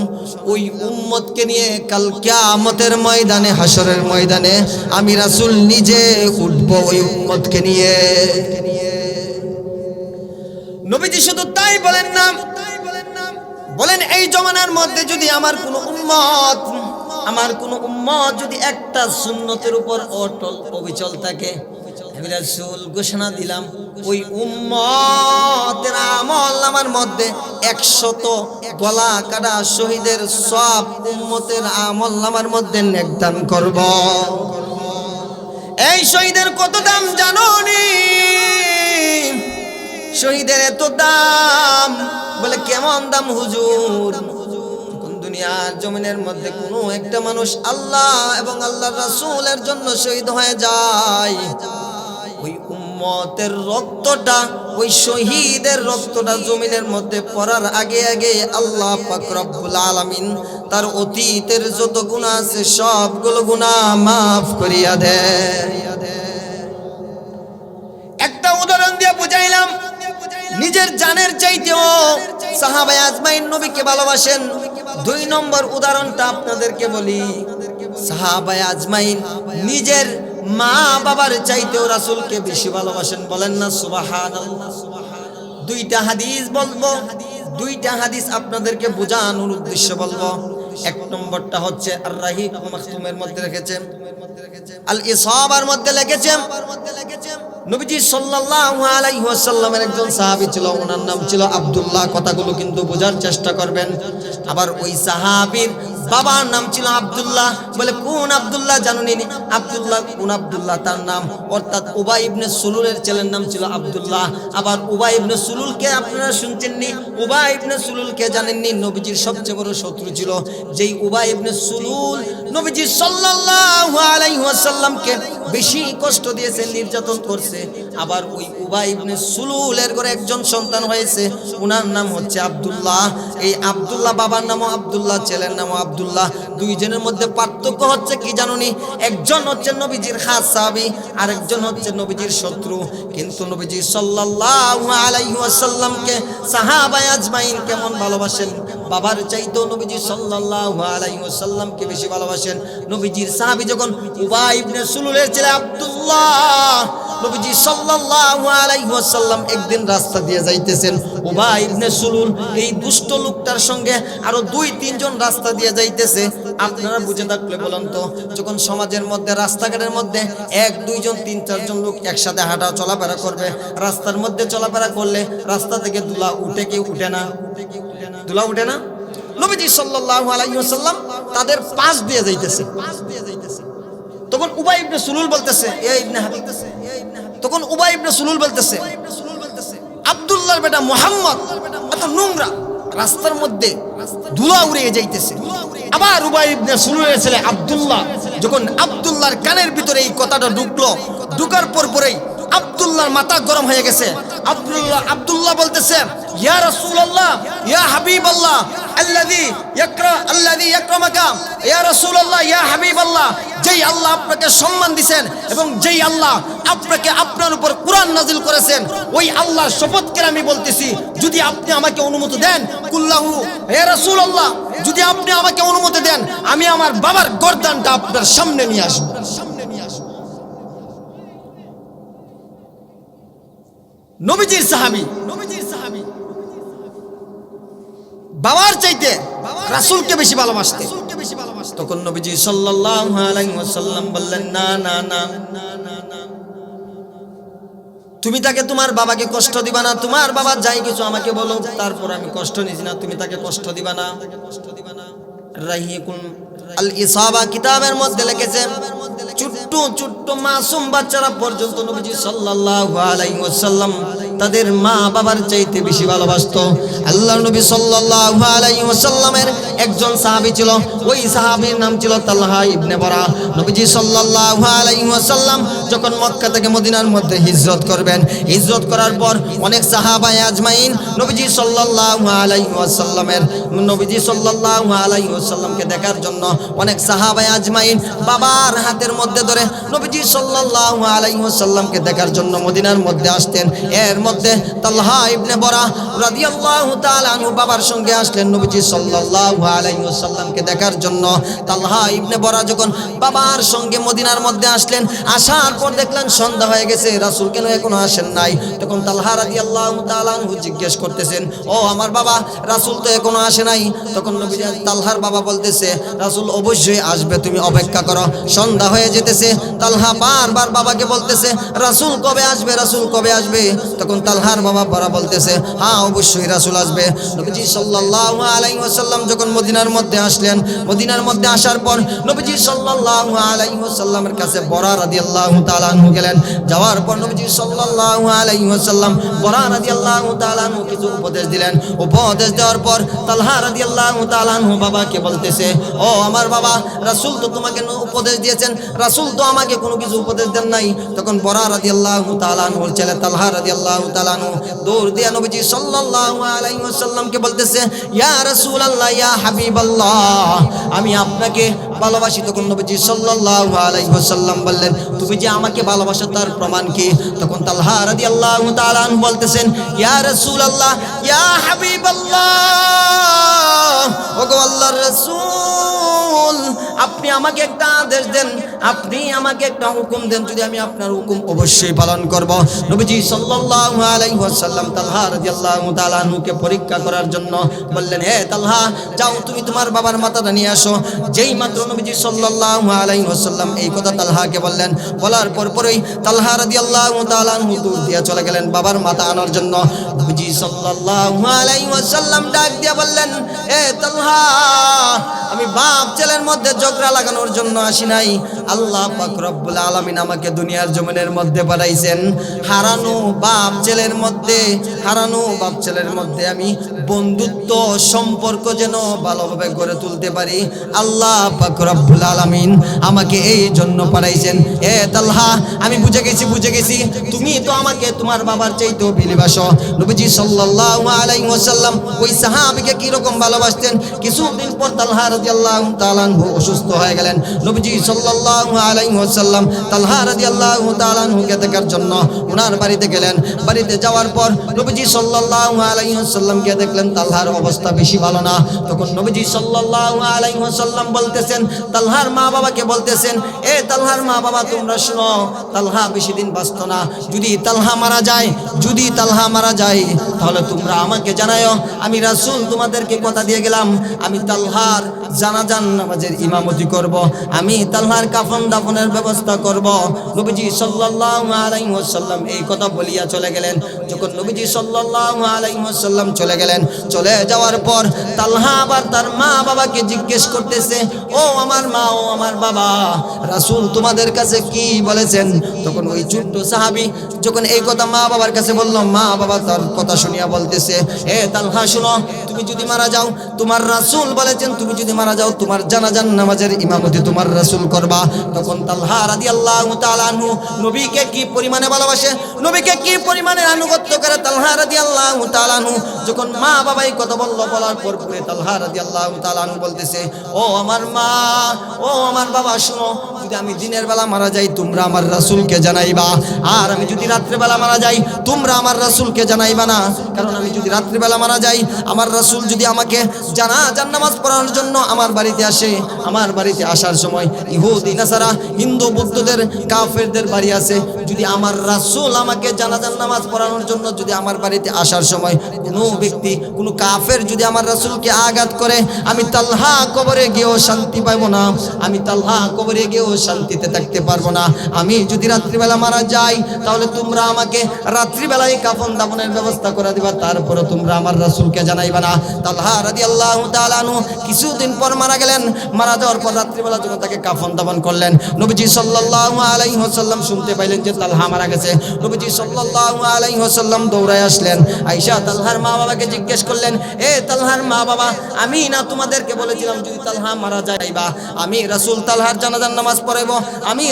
ওই উম্মতকে নিয়ে কাল কিয়ামতের ময়দানে, হাসরের ময়দানে আমি রাসূল নিজে উঠব ওই উম্মতকে নিয়ে। নবীজি শুধু তাই বলেন না, বলেন এই জমানার মধ্যে যদি আমার কোনো উম্মত যদি একটা সুন্নতের উপর অটল অবিচল থাকে, আমি রাসূল ঘোষণা দিলাম ওই উম্মতের আমল আমার মধ্যে 100 গলা কাটা শহীদের সব উম্মতের আমল আমার মধ্যে নেকদান করব। এই শহীদের কত দাম জানো নি? শহীদের এত দাম, বলে কেমন দাম হুজুর? দুনিয়ার জমিনের মধ্যে কোনো একটা মানুষ আল্লাহ এবং আল্লাহর রাসূলের জন্য শহীদ হয়ে যায়, ওই উম্মতের রক্তটা, ওই শহীদের রক্তটা জমিনের মধ্যে পড়ার আগে আগে আল্লাহ পাক রব্বুল আলামিন তার অতীতের যত গুনাহ আছে সবগুলো গুনাহ মাফ করিয়া দেয়। একটা উদাহরণ দিয়ে বুঝাইলাম, নিজের জানের চাইতেও সাহাবায়ে আজমাইন নবীকে ভালোবাসেন। 2 নম্বর উদাহরণটা আপনাদেরকে বলি, সাহাবায়ে আজমাইন নিজের মা বাবার চাইতেও রাসূলকে বেশি ভালোবাসেন। বলেন না সুবহানাল্লাহ। 2টা হাদিস বলবো, 2টা হাদিস আপনাদেরকে বোঝানোর উদ্দেশ্যে বলবো। 1 নম্বরটা হচ্ছে আর রাহিক মাখতুমের মধ্যে রেখেছেন, আল ইসাবার মধ্যে লিখেছেন, নবীজি সাল্লাল্লাহু আলাইহি ওয়াসাল্লামের একজন সাহাবী ছিল, ওনার নাম ছিল আব্দুল্লাহ। কথাগুলো কিন্তু বোঝার চেষ্টা করবেন। আবার ওই সাহাবীর বাবার নাম ছিল আব্দুল্লাহ। বলে কোন আব্দুল্লাহ জানেন? আব্দুল্লাহ কোন আব্দুল্লাহ? তার নাম অর্থাৎ উবাই ইবনে সুলুলের ছেলের নাম ছিল আব্দুল্লাহ। আবার উবাই ইবনে সুলুলকে আপনারা শুনছেননি? উবাই ইবনে সুলুলকে জানেননি? নবীজির সবচেয়ে বড় শত্রু ছিল যেই উবাই ইবনে সুলুল নবীজি সাল্লাল্লাহু আলাইহি ওয়াসাল্লামকে বেশি কষ্ট দিয়েছে, নির্যাতন করছে। আবার ওই উবাই ইবনে সুলুলের ঘরে একজন সন্তান হয়েছে, ওনার নাম হচ্ছে আব্দুল্লাহ। এই আব্দুল্লাহ বাবার নামও আব্দুল্লাহ, ছেলের নামও আব্দুল্লাহ। 2 জনের মধ্যে পার্থক্য হচ্ছে কি জানুনি? একজন হচ্ছে নবীজির খাস সাহাবী, আরেকজন হচ্ছে নবীজির শত্রু। কিন্তু নবীজি সাল্লাল্লাহু আলাইহি ওয়াসাল্লামকে সাহাবায়ে আজমাইন কেমন ভালোবাসেন? বাবার চাইতেও নবীজি সাল্লাল্লাহু আলাইহি ওয়াসাল্লামকে বেশি ভালোবাসেন। নবীজির সাহাবী যখন উবাই ইবনে সুলুলের ছেলে আব্দুল্লাহ, নবীজি সাল্লাল্লাহু আলাইহি ওয়াসাল্লাম একদিন রাস্তা দিয়ে যাইতেছেন, উবাই ইবনে সুলুল এই দুষ্ট লোকটার সঙ্গে আরো 2-3 জন রাস্তা দিয়ে যাইতেছে। আপনারা বুঝে থাকলে বলেন তো, যখন সমাজের মধ্যে রাস্তাঘাটের মধ্যে 1-2 জন 3-4 জন লোক একসাথে হাঁটা চলাফেরা করবে, রাস্তার মধ্যে চলাফেরা করলে রাস্তা থেকে ধুলা উঠে কি উঠে না? ধুলা উঠে না? নবীজি সাল্লাল্লাহু আলাইহি ওয়াসাল্লাম তাদের পাশ দিয়ে যাইতেছে। তখন উবাই ইবনে সুলুল বলতেছে, এ ইবনে হাবিব, তখন উবাই ইবনে সুলুল বলতেছে, আব্দুল্লাহর বেটা মুহাম্মদ এত নোংরা, রাস্তার মধ্যে ধুলা উড়িয়ে যাইতেছে। আবার উবাই ইবনে সুলুলের ছেলে আব্দুল্লাহ, যখন আব্দুল্লাহর কানের ভিতরে এই কথাটা ঢুকলো, ঢুকার পরেই আব্দুল্লাহর মাথা গরম হয়ে গেছে। আব্দুল্লাহ বলতেছে, ইয়া রাসূলুল্লাহ, ইয়া হাবিবাল্লাহ, আল্লাযী ইয়াকরামাকা, ইয়া রাসূলুল্লাহ, ইয়া হাবিবাল্লাহ, যেই আল্লাহ আপনাকে সম্মান দিবেন এবং যেই আল্লাহ আপনাকে আপনার উপর কুরআন নাযিল করেছেন, ওই আল্লাহর শপথ করে আমি বলতেছি, যদি আপনি আমাকে অনুমতি দেন, কুল্লাহু, ইয়া রাসূলুল্লাহ, যদি আপনি আমাকে অনুমতি দেন, আমি আমার বাবার গর্দানটা আপনার সামনে নিয়ে আসব। নবীজির সাহাবী, বাবার চাইতে রাসূলকে বেশি ভালোবাসতেন। তখন নবীজি সাল্লাল্লাহু আলাইহি ওয়াসাল্লাম বললেন, না না না, তুমি তাকে তোমার বাবাকে কষ্ট দিবা না। তোমার বাবা যাই কিছু আমাকে বলো, তারপর আমি কষ্ট নিছি না, তুমি তাকে কষ্ট দিবা না। রাহিকুল আল ইসাবা কিতাবের মধ্যে লিখেছে, ছোট্ট ছোট্ট মাসুম বাচ্চারা পর্যন্ত নবীজি সাল্লাল্লাহু আলাইহি ওয়াসাল্লাম তাদের মা বাবার চাইতে বেশি ভালোবাসতো। আল্লাহর নবী সাল্লাল্লাহু আলাইহি ওয়াসাল্লামের একজন সাহাবী ছিল, ওই সাহাবীর নাম ছিল তালহা ইবনে বারা। নবীজি সাল্লাল্লাহু আলাইহি ওয়াসাল্লাম যখন মক্কা থেকে মদিনার মধ্যে হিজরত করবেন, হিজরত করার পর অনেক সাহাবায়ে আজমাইন নবীজি সাল্লাল্লাহু আলাইহি ওয়াসাল্লামকে দেখার জন্য অনেক সাহাবায়ে আজমাইন বাবার হাতের মধ্যে ধরে নবীজি সাল্লাল্লাহু আলাইহি ওয়াসাল্লামকে দেখার জন্য মদিনার মধ্যে আসতেন। এর মধ্যে তালহা ইবনে বরা রাদিয়াল্লাহু তাআলা আনহু বাবার সঙ্গে আসলেন নবীজি সাল্লাল্লাহু আলাইহি ওয়াসাল্লামকে দেখার জন্য। তালহা ইবনে বরা যখন বাবার সঙ্গে মদিনার মধ্যে আসলেন, আসার পর দেখলেন সন্ধ্যা হয়ে গেছে, রাসূল কেন এখনো আসেন নাই? তখন তালহা রাদিয়াল্লাহু তাআলা আনহু জিজ্ঞেস করতেছেন, ও আমার বাবা, রাসূল তো এখনো আসে নাই। তখন নবীজি তালহার বাবা বলতেছে, রাসূল অবশ্যই আসবে, তুমি অপেক্ষা করো, সন্ধ্যা হয়ে যেতেছে। তালহা বারবার বাবাকে বলতেছে, রাসূল কবে আসবে, রাসূল কবে আসবে? তখন তালহার বাবা বড় বলতেছে, হ্যাঁ অবশ্যই রাসূল আসবে। নবীজি সাল্লাল্লাহু আলাইহি ওয়াসাল্লাম যখন মদিনার মধ্যে আসলেন, মদিনার মধ্যে আসার পর নবীজি সাল্লাল্লাহু আলাইহি ওয়াসাল্লামের কাছে বরা রাদিয়াল্লাহু তাআলা আনহু গেলেন। যাওয়ার পর নবীজি সাল্লাল্লাহু আলাইহি ওয়াসাল্লাম বরা রাদিয়াল্লাহু তাআলা আনহু কিছু উপদেশ দিলেন। উপদেশ দেওয়ার পর তালহা রাদিয়াল্লাহু তাআলা আনহু বাবাকে বলতেছে, ও আমার বাবা, রাসূল তো তোমাকে উপদেশ দিয়েছেন, রাসূল তো আমাকে কোনো কিছু উপদেশ দেন নাই। তখন বরা রাদিয়াল্লাহু তাআলা আনহুর ছেলে তালহা রাদিয়াল্লাহু তাআলা আনহু দৌড় দিয়ে নবীজি সাল্লাল্লাহু আলাইহি ওয়াসাল্লামকে বলতেছে, ইয়া রাসূলুল্লাহ, ইয়া হাবিবাল্লাহ, আমি আপনাকে ভালোবাসি। তখন নবীজি সাল্লাল্লাহু আলাইহি ওয়াসাল্লাম বললেন, তুমি যে আমাকে ভালোবাসো তার প্রমাণ কি? তখন তালহা রাদিয়াল্লাহু তাআলা আনহু বলতেছেন, ইয়া রাসূলুল্লাহ, ইয়া হাবিবাল্লাহ, ওগো আল্লাহর রাসূল, আপনি আমাকে একটা আদেশ দেন, আপনি আমাকে একটা হুকুম দেন, যদি আমি আপনার হুকুম অবশ্যই পালন করব। নবীজি সাল্লাল্লাহু আলাইহি ওয়াসাল্লাম তালহা রাদিয়াল্লাহু তাআলা আনহুকে পরীক্ষা করার জন্য বললেন, হে তালহা, যাও তুমি তোমার বাবার মাথাটা নিয়ে আসো। যেই মাত্র নবীজি সাল্লাল্লাহু আলাইহি ওয়াসাল্লাম এই কথা তালহাকে বললেন, বলার পরই তালহা রাদিয়াল্লাহু তাআলা আনহু দৌড় দিয়ে চলে গেলেন বাবার মাথা আনার জন্য। নবীজি সাল্লাল্লাহু আলাইহি ওয়াসাল্লাম ডাক দিয়ে বললেন, হে তালহা, আমি বাপ ছেলের মধ্যে ঝগড়া লাগানোর জন্য আসি নাই। আল্লাহ পাক রব্বুল আলামিন আমাকে দুনিয়ার জমিনের মধ্যে পাঠাইছেন হারানো বাপ ছেলের মধ্যে, হারানো বাপ ছেলের মধ্যে আমি বন্ধুত্ব সম্পর্ক যেন ভালোভাবে গড়ে তুলতে পারি। আল্লাহ পাক রব্বুল আলামিন আমাকে এই জন্য পাঠাইছেন। এ তালহা, আমি বুঝে গেছি তুমি তো আমাকে তোমার বাবার চাইতেও ভালোবাসো। নবীজি সাল্লাল্লাহু আলাইহি ওয়াসাল্লাম ওই সাহাবীকে কি রকম ভালোবাসতেন। কিছুদিন পর তালহা রাদিয়াল্লাহু তাআলা আনহু অসুস্থ হয়ে গেলেন। নবীজি সাল্লাল্লাহু আলাইহি ওয়াসাল্লাম তালহা রাদিয়াল্লাহু তাআলা আনহুকে দেখার জন্য ওনার বাড়িতে গেলেন। বাড়িতে যাওয়ার পর নবীজি সাল্লাল্লাহু আলাইহি ওয়াসাল্লামকে দেখলেন তালহার অবস্থা বেশি ভালো না। তখন নবীজি সাল্লাল্লাহু আলাইহি ওয়াসাল্লাম বলতেছেন, তালহার মা বাবাকে বলতেছেন, এ তালহার মা বাবা, তোমরা শুনো, তালহা বেশি দিন বাঁচত না। যদি তালহা মারা যায় তাহলে তোমরা আমাকে জানায়ো। আমি রাসূল তোমাদেরকে কথা দিয়ে গেলাম, আমি তালহার জানাজার নামাজের ইমামতি করব, আমি তালহার কাফন দাফনের ব্যবস্থা করব। নবীজি সাল্লাল্লাহু আলাইহি ওয়াসাল্লাম এই কথা বলিয়া চলে গেলেন। যখন নবীজি সাল্লাল্লাহু আলাইহি ওয়াসাল্লাম চলে গেলেন, চলে যাওয়ার পর তালহা আবার তার মা বাবাকে জিজ্ঞেস করতেছে, ও আমার মা, ও আমার বাবা, রাসূল তোমাদের কাছে কি বলেছেন? তখন ওই ছোট্ট সাহাবী যখন এই কথা মা বাবার কাছে বলল, মা বাবা তার কথা শুনিয়া বলতেছে, এ তালহা শুনো, তুমি যদি মারা যাও, তোমার রাসূল বলেছেন, তুমি যদি মারা যাও তোমার জানাজার নামাজের ইমামতি তোমার রাসূল করবা। তখন তালহা রাদিয়াল্লাহু তাআলা আনহু নবীকে কি পরিমাণে ভালোবাসে, নবীকে কি পরিমাণে আনুগত্য করে তালহা রাদিয়াল্লাহু তাআলা আনহু যখন মা বাবা এই কথা বলল, বলার পর পরে তালহা রাদিয়াল্লাহু তাআলা আনহু বলতেছে, ও আমার মা, ও আমার বাবা, শুনো, যদি আমি দিনের বেলা মারা যাই তোমরা আমার রাসূলকে জানাইবা, আর আমি যদি রাত্রে বেলা মারা যাই তোমরা আমার রাসূলকে জানাইবা না। কারণ আমি যদি রাত্রে বেলা মারা যাই, আমার রাসূল যদি আমাকে জানাজার নামাজ পড়ানোর জন্য আমার বাড়িতে আসে, আমার বাড়িতে আসার সময় ইহুদি নাসারা হিন্দু বৌদ্ধদের কাফেরদের বাড়ি আছে, যদি আমার রাসূল আমাকে জানাজার নামাজ পড়ানোর জন্য যদি আমার বাড়িতে আসার সময় কোনো ব্যক্তি, কোনো কাফের যদি আমার রাসূলকে আঘাত করে, আমি তালহা কবরে গিয়েও শান্তি পাইব না, আমি তালহা কবরে গিয়েও শান্তিতে থাকতে পারবো না। আমি যদি রাত্রিবেলা মারা যাই তাহলে তোমরা আমাকে রাত্রিবেলায় কাফন দাফনের ব্যবস্থা করে দিবা, তারপরে তোমরা আমার রাসূলকে জানাইবা না। তালহা রাদিয়াল্লাহু তাআলা আনহু কিছুদিন পর মারা গেলেন। মারা যাওয়ার পর রাত্রিবেলা যখন তাকে কাফন দাফন করলেন, নবীজি সাল্লাল্লাহু আলাইহি ওয়াসাল্লাম শুনতে পাইলেন যে তালহা মারা গেছে। নবীজি সাল্লাল্লাহু আলাইহি ওয়াসাল্লাম দৌড়ায় আসলেন, আয়েশা তালহার মা বাবাকে জিজ্ঞেস করলেন, এ তালহার মা বাবা, আমি না তোমাদেরকে বলেছিলাম যদি তালহা মারা যাইবা আমি রাসূল তালহার জানাজার নামাজ পড়াইব। আমি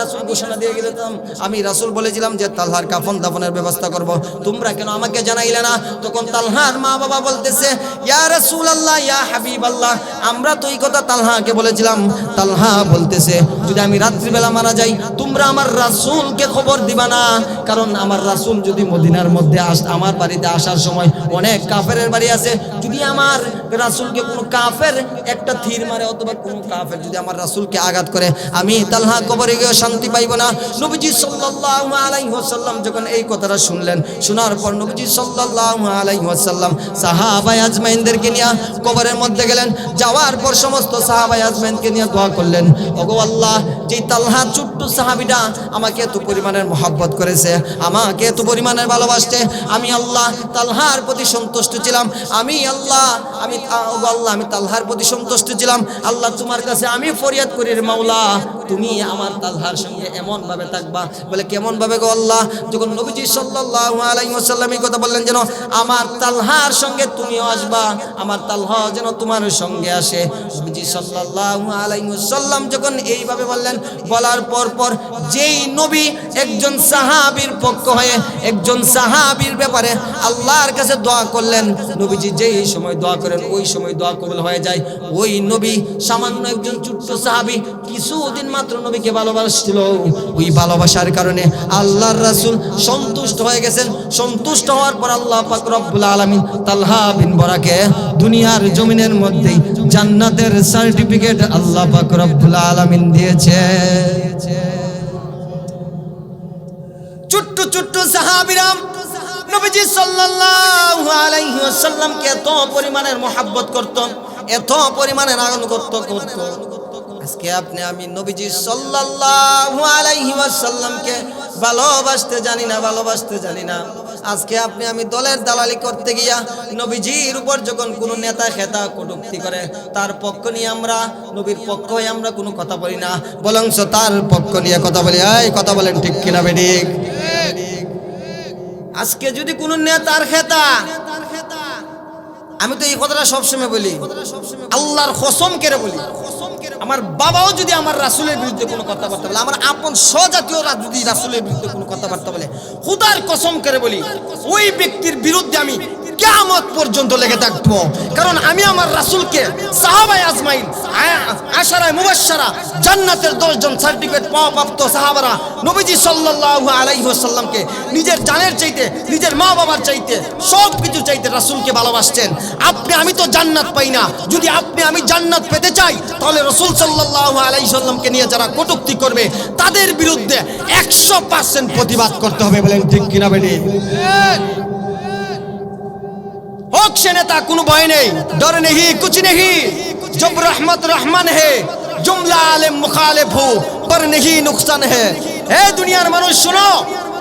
রাসূল ঘোষণা দিয়ে গেলাম, আমি রাসূল বলেছিলাম যে তালহার কাফন দাফনের ব্যবস্থা করব, তোমরা কেন আমাকে জানাইলে না? তখন তালহার মা বাবা বলতেছে, ইয়া রাসূলুল্লাহ, ইয়া হাবিবাল্লাহ, আমরা তো এই কথা তালহাকে বলেছিলাম। তালহা বলতেছে, যদি আমি রাত্রিবেলা মারা যাই, তোমরা আমার রাসূলকে খবর দিবা না, কারণ আমার রাসূল যদি মদিনার মধ্যে আমার বাড়িতে আসার সময় অনেক কাফেরের বাড়ি আছে, যদি আমার রাসূলকে কোনো কাফের একটা তীর মারে অথবা কোনো কাফের যদি আমার রাসূলকে আঘাত করে, আমি তালহা কবরে গিয়ে শান্তি পাইব না। নবীজি সাল্লাল্লাহু আলাইহি ওয়াসাল্লাম যখন এই কথাটা শুনলেন, শোনার পর নবীজি সাল্লাল্লাহু আলাইহি ওয়াসাল্লাম সাহাবায়ে আজমাইনদেরকে নিয়ে কবরের মধ্যে গেলেন। যাওয়ার পর সমস্ত সাহাবায়ে আজমাইনকে নিয়ে দোয়া করলেন, ওগো আল্লাহ, যে তালহা ছোট্ট সাহাবীটা আমাকে এত পরিমাণের মহব্বত করেছে, আমাকে এত পরিমাণের ভালোবাসছে, আমি আল্লাহ তালহার প্রতি সন্তুষ্ট ছিলাম, আমি আল্লাহ আমি তালহার প্রতি সন্তুষ্ট ছিলাম। আল্লাহ তোমার কাছে আমি ফরিয়াদ করি রে মাওলা, তুমি আমার তালহার সঙ্গে এমন ভাবে থাকবা। বলে কেমন ভাবে গো আল্লাহ? যখন নবীজি সাল্লাল্লাহু আলাইহি ওয়াসাল্লাম এই কথা বললেন, যেন আমার তালহার সঙ্গে তুমিও আসবা, আমার তালহা যেন তোমার সঙ্গে আসে। নবীজি সাল্লাল্লাহু আলাইহি ওয়াসাল্লাম যখন এইভাবে বললেন, বলার পর যেই নবী একজন সাহাবীর পক্ষ হয়ে একজন সাহাবীর ব্যাপারে আল্লাহর কাছে দোয়া করলেন, নবীজি যেই সময় দোয়া করেন ওই সময় দোয়া কবুল হয়ে যায়। ওই নবী সামান্য একজন ছোট্ট সাহাবী, কিছুদিন মাত্র নবীকে ভালোবাসছিল, ওই ভালোবাসার কারণে আল্লাহর রাসূল সন্তুষ্ট হয়ে গেছেন। সন্তুষ্ট হওয়ার পর আল্লাহ পাক রব্বুল আলামিন তালহা বিন বরাকে দুনিয়ার জমিনের মধ্যেই জান্নাতের সার্টিফিকেট আল্লাহ পাক রব্বুল আলামিন দিয়েছে। ছোট্ট ছোট্ট সাহাবীরা নবীজি সাল্লাল্লাহু আলাইহি ওয়াসাল্লামকে এত পরিমাণের মহব্বত করত, এত পরিমাণের আনুগত্য করত। আজকে আপনি আমি নবীজি সাল্লাল্লাহু আলাইহি ওয়াসাল্লামকে ভালোবাসতে জানি না। আজকে আপনি আমি দলের দালালি করতে গিয়া নবীজির উপর যখন কোনো নেতা খেতা কটূক্তি করে, তার পক্ষ নিয়ে আমরা, নবীর পক্ষ হয়ে আমরা কোনো কথা বলি না, বরং তার পক্ষ নিয়ে কথা বলি। এই কথা বলেন ঠিক কিনা বেঠিক? আজকে যদি কোনো নেতার খেতা, আমি তো এই কথাটা সবসময় বলি, আল্লাহর কসম করে বলি, আমার বাবাও যদি আমার রাসূলের বিরুদ্ধে কোনো কথাবার্তা বলে, আমার আপন স্বজাতীয়রা যদি রাসূলের বিরুদ্ধে কোনো কথাবার্তা বলে, খোদার কসম করে বলি, ওই ব্যক্তির বিরুদ্ধে আমি কিয়ামত পর্যন্ত লেগে থাকবো। কারণ আমি আমার রাসূলকে, সাহাবায়ে আজমাইন, আশারায়ে মুবাশশারা, জান্নাতের 10 জন সার্টিফিকেট পাওয়া প্রাপ্ত সাহাবারা নবীজি সাল্লাল্লাহু আলাইহি ওয়াসাল্লামকে নিজের জানের চাইতে, নিজের মা বাবার চাইতে, সব কিছু চাইতে রাসূলকে ভালোবাসছেন। আমি তো জান্নাত পাই না, যদি আমি জান্নাত পেতে চাই, তাহলে রাসূল সাল্লাল্লাহু আলাইহি ওয়াসাল্লামকে নিয়ে যারা কটূক্তি করবে তাদের বিরুদ্ধে 100% প্রতিবাদ করতে হবে। বলেন ঠিক কিনা বেটি? হোক সে নেতা, কোনো ভয় নেই, ডর নেহি কুছ নেহি, জব রহমত রহমান হে, জুমলা আলেম মুখালিফ হু पर नहीं नुकसान है। হে দুনিয়ার মানুষ শুনো,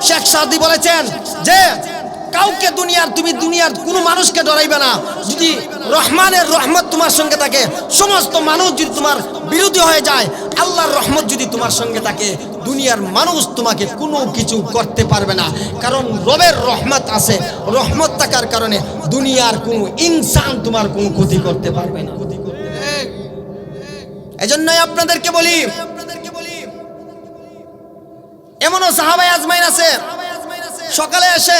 শেখ সাদি বলেছেন যে কাউকে তুমি দুনিয়ার কোনো মানুষকে ডরাইবে না। যদি রহমানের রহমত তোমার সঙ্গে থাকে, সমস্ত মানুষ যদি তোমার বিরোধী হয়ে যায়, আল্লাহর রহমত যদি তোমার সঙ্গে থাকে, দুনিয়ার মানুষ তোমাকে কোনো কিছু করতে পারবে না। কারণ রবের রহমত আছে, রহমত থাকার কারণে দুনিয়ার কোনো ইনসান তোমার কোনো ক্ষতি করতে পারবে না। এজন্যই আপনাদেরকে বলি, এমনও সাহাবায়ে আজমাইন আছে, সকালে এসে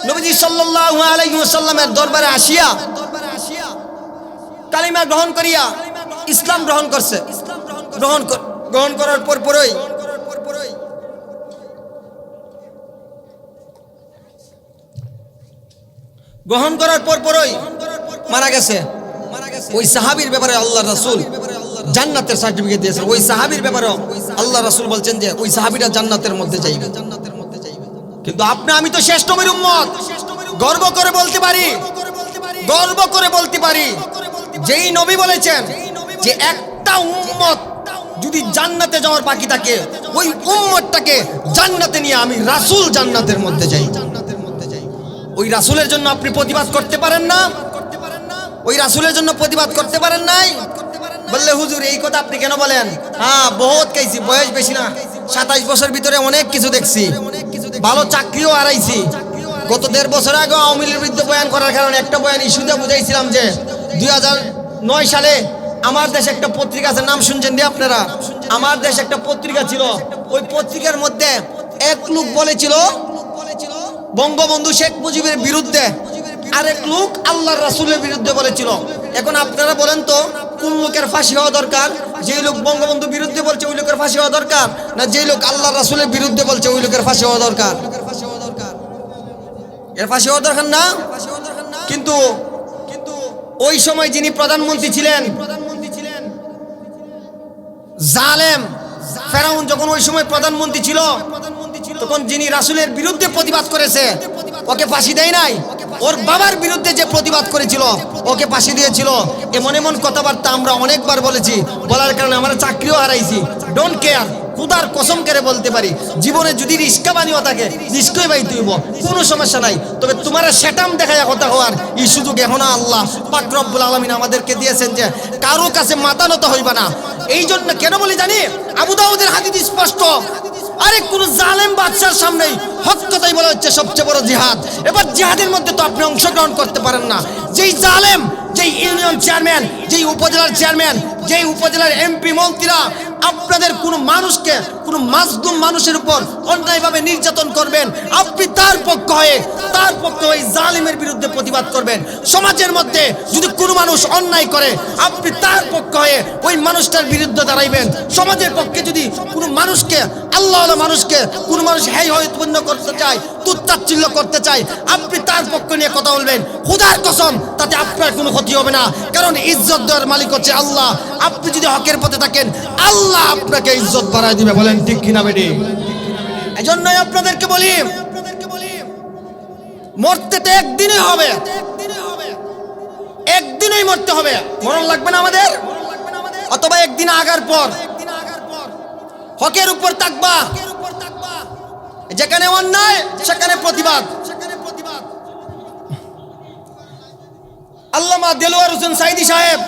নবীজি সাল্লাল্লাহু আলাইহি ওয়াসাল্লামের দরবারে আসিয়া কালিমা গ্রহণ করিয়া ইসলাম গ্রহণ করছে। গ্রহণ করার পরই মারা গেছে। ওই সাহাবীর ব্যাপারে আল্লাহর রাসূল জান্নাতের সার্টিফিকেট দিয়েছেন। ওই সাহাবীর ব্যাপারে আল্লাহর রাসূল বলছেন যে ওই সাহাবীরা জান্নাতের মধ্যে যাইবে। কিন্তু আমি তো শ্রেষ্ঠ নবীর উম্মত, গর্ব করে বলতে পারি, যেই নবী বলেছেন যে একটা উম্মত যদি জান্নাতে যাওয়ার বাকি থাকে, ওই উম্মতটাকে জান্নাতে নিয়ে আমি রাসূল জান্নাতের মধ্যে যাই। ওই রাসূলের জন্য আপনি প্রতিবাদ করতে পারেন না? ওই রাসূলের জন্য প্রতিবাদ করতে পারেন নাই? বললে হুজুর এই কথা আপনি কেন বলেন? হ্যাঁ, বহুত খাইছি, বয়স বেশি না, 27 বছর ভিতরে অনেক কিছু দেখছি, ভালো চাকরিও হারাইছি। গত 1.5 বছর আগে আওয়ামী লীগের বিরুদ্ধে বয়ান করার কারণে একটা বয়ান ইস্যুতে বুঝাইছিলাম যে 2009 সালে আমার দেশে একটা পত্রিকা আছে, নাম শুনছেন দিয়ে আপনারা, আমার দেশ একটা পত্রিকা ছিল, ওই পত্রিকার মধ্যে এক লোক বলেছিল বঙ্গবন্ধু শেখ মুজিবের বিরুদ্ধে, আরেক লোক আল্লাহর রাসূলের বিরুদ্ধে বলেছিল। এখন আপনারা বলেন তো কোন লোকের ফাঁসি হওয়া দরকার? যেই লোক বঙ্গবন্ধু বিরুদ্ধে বলছে ওই লোকের ফাঁসি হওয়া দরকার, না যেই লোক আল্লাহর রাসূলের বিরুদ্ধে বলছে ওই লোকের ফাঁসি হওয়া দরকার? এর ফাঁসি হওয়া দরকার না? কিন্তু ওই সময় যিনি প্রধানমন্ত্রী ছিলেন জালেম ফেরাউন, যখন ওই সময় প্রধানমন্ত্রী ছিল, তখন যিনি রাসূলের বিরুদ্ধে প্রতিবাদ করেছে ওকে ফাঁসি দেয় নাই, ওর বাবার বিরুদ্ধে যে প্রতিবাদ করেছিল ওকে ফাঁসি দিয়েছিল। এমন এমন কথাবার্তা আমরা অনেকবার বলেছি, বলার কারণে আমরা চাকরিও হারাইছি। ডোন্ট কেয়ার, খুদার কসম করে বলতে পারি, জীবনে যদি রিস্কা বানিও থাকে রিস্কই বাইতে হইব, কোনো সমস্যা নাই। তবে তোমার সেটাম দেখায় কথা হওয়ার এই সুযোগ এখন আল্লাহ পাক রব্বুল আলামিন আমাদেরকে দিয়েছেন যে কারো কাছে মাথা নত হইবা না। এই জন্য কেন বলি জানি, আবু দাউদের হাদিস স্পষ্ট, আরে কোন জালেম বাদশার সামনেই হক কথাই বলা হচ্ছে সবচেয়ে বড় জিহাদ। এবার জিহাদের মধ্যে তো আপনি অংশগ্রহণ করতে পারেন না। যেই জালেম, যেই ইউনিয়ন চেয়ারম্যান, যেই উপজেলার চেয়ারম্যান, যেই উপজেলার এমপি মন্ত্রীরা আপনাদের কোনো মানুষকে, কোনো মাজলুম মানুষের উপর অন্যায়ভাবে নির্যাতন করবেন, আপনি তার পক্ষ হয়ে জালিমের বিরুদ্ধে প্রতিবাদ করবেন। সমাজের মধ্যে যদি কোনো মানুষ অন্যায় করে আপনি তার পক্ষ হয়ে ওই মানুষটার বিরুদ্ধে দাঁড়াইবেন। সমাজের পক্ষে যদি কোনো মানুষকে, আল্লাহওয়ালা মানুষকে কোনো মানুষ হেয় হয়ে উৎপন্ন করতে চায়, তুচ্ছাচ্ছিল্য করতে চায়, আপনি তার পক্ষ নিয়ে কথা বলবেন। খুদার কসম তাতে আপনার কোনো ক্ষতি হবে না, কারণ ইজ্জত দেওয়ার মালিক হচ্ছে আল্লাহ। আপনি যদি হকের পথে থাকেন আল্লাহ আপনাকে ইজ্জত বাড়ায় দিবে। বলেন ঠিক কিনা বেটি? এজন্যই আপনাদেরকে বলি, মরতে তো একদিনই হবে, একদিনই মরতে হবে, মরণ লাগবে না আমাদের, অথবা একদিন আগার পর হকের উপর থাকবা। যেখানে অন্যায় সেখানে প্রতিবাদ। আল্লামা দেলোয়ার হোসেন সাইদি সাহেব,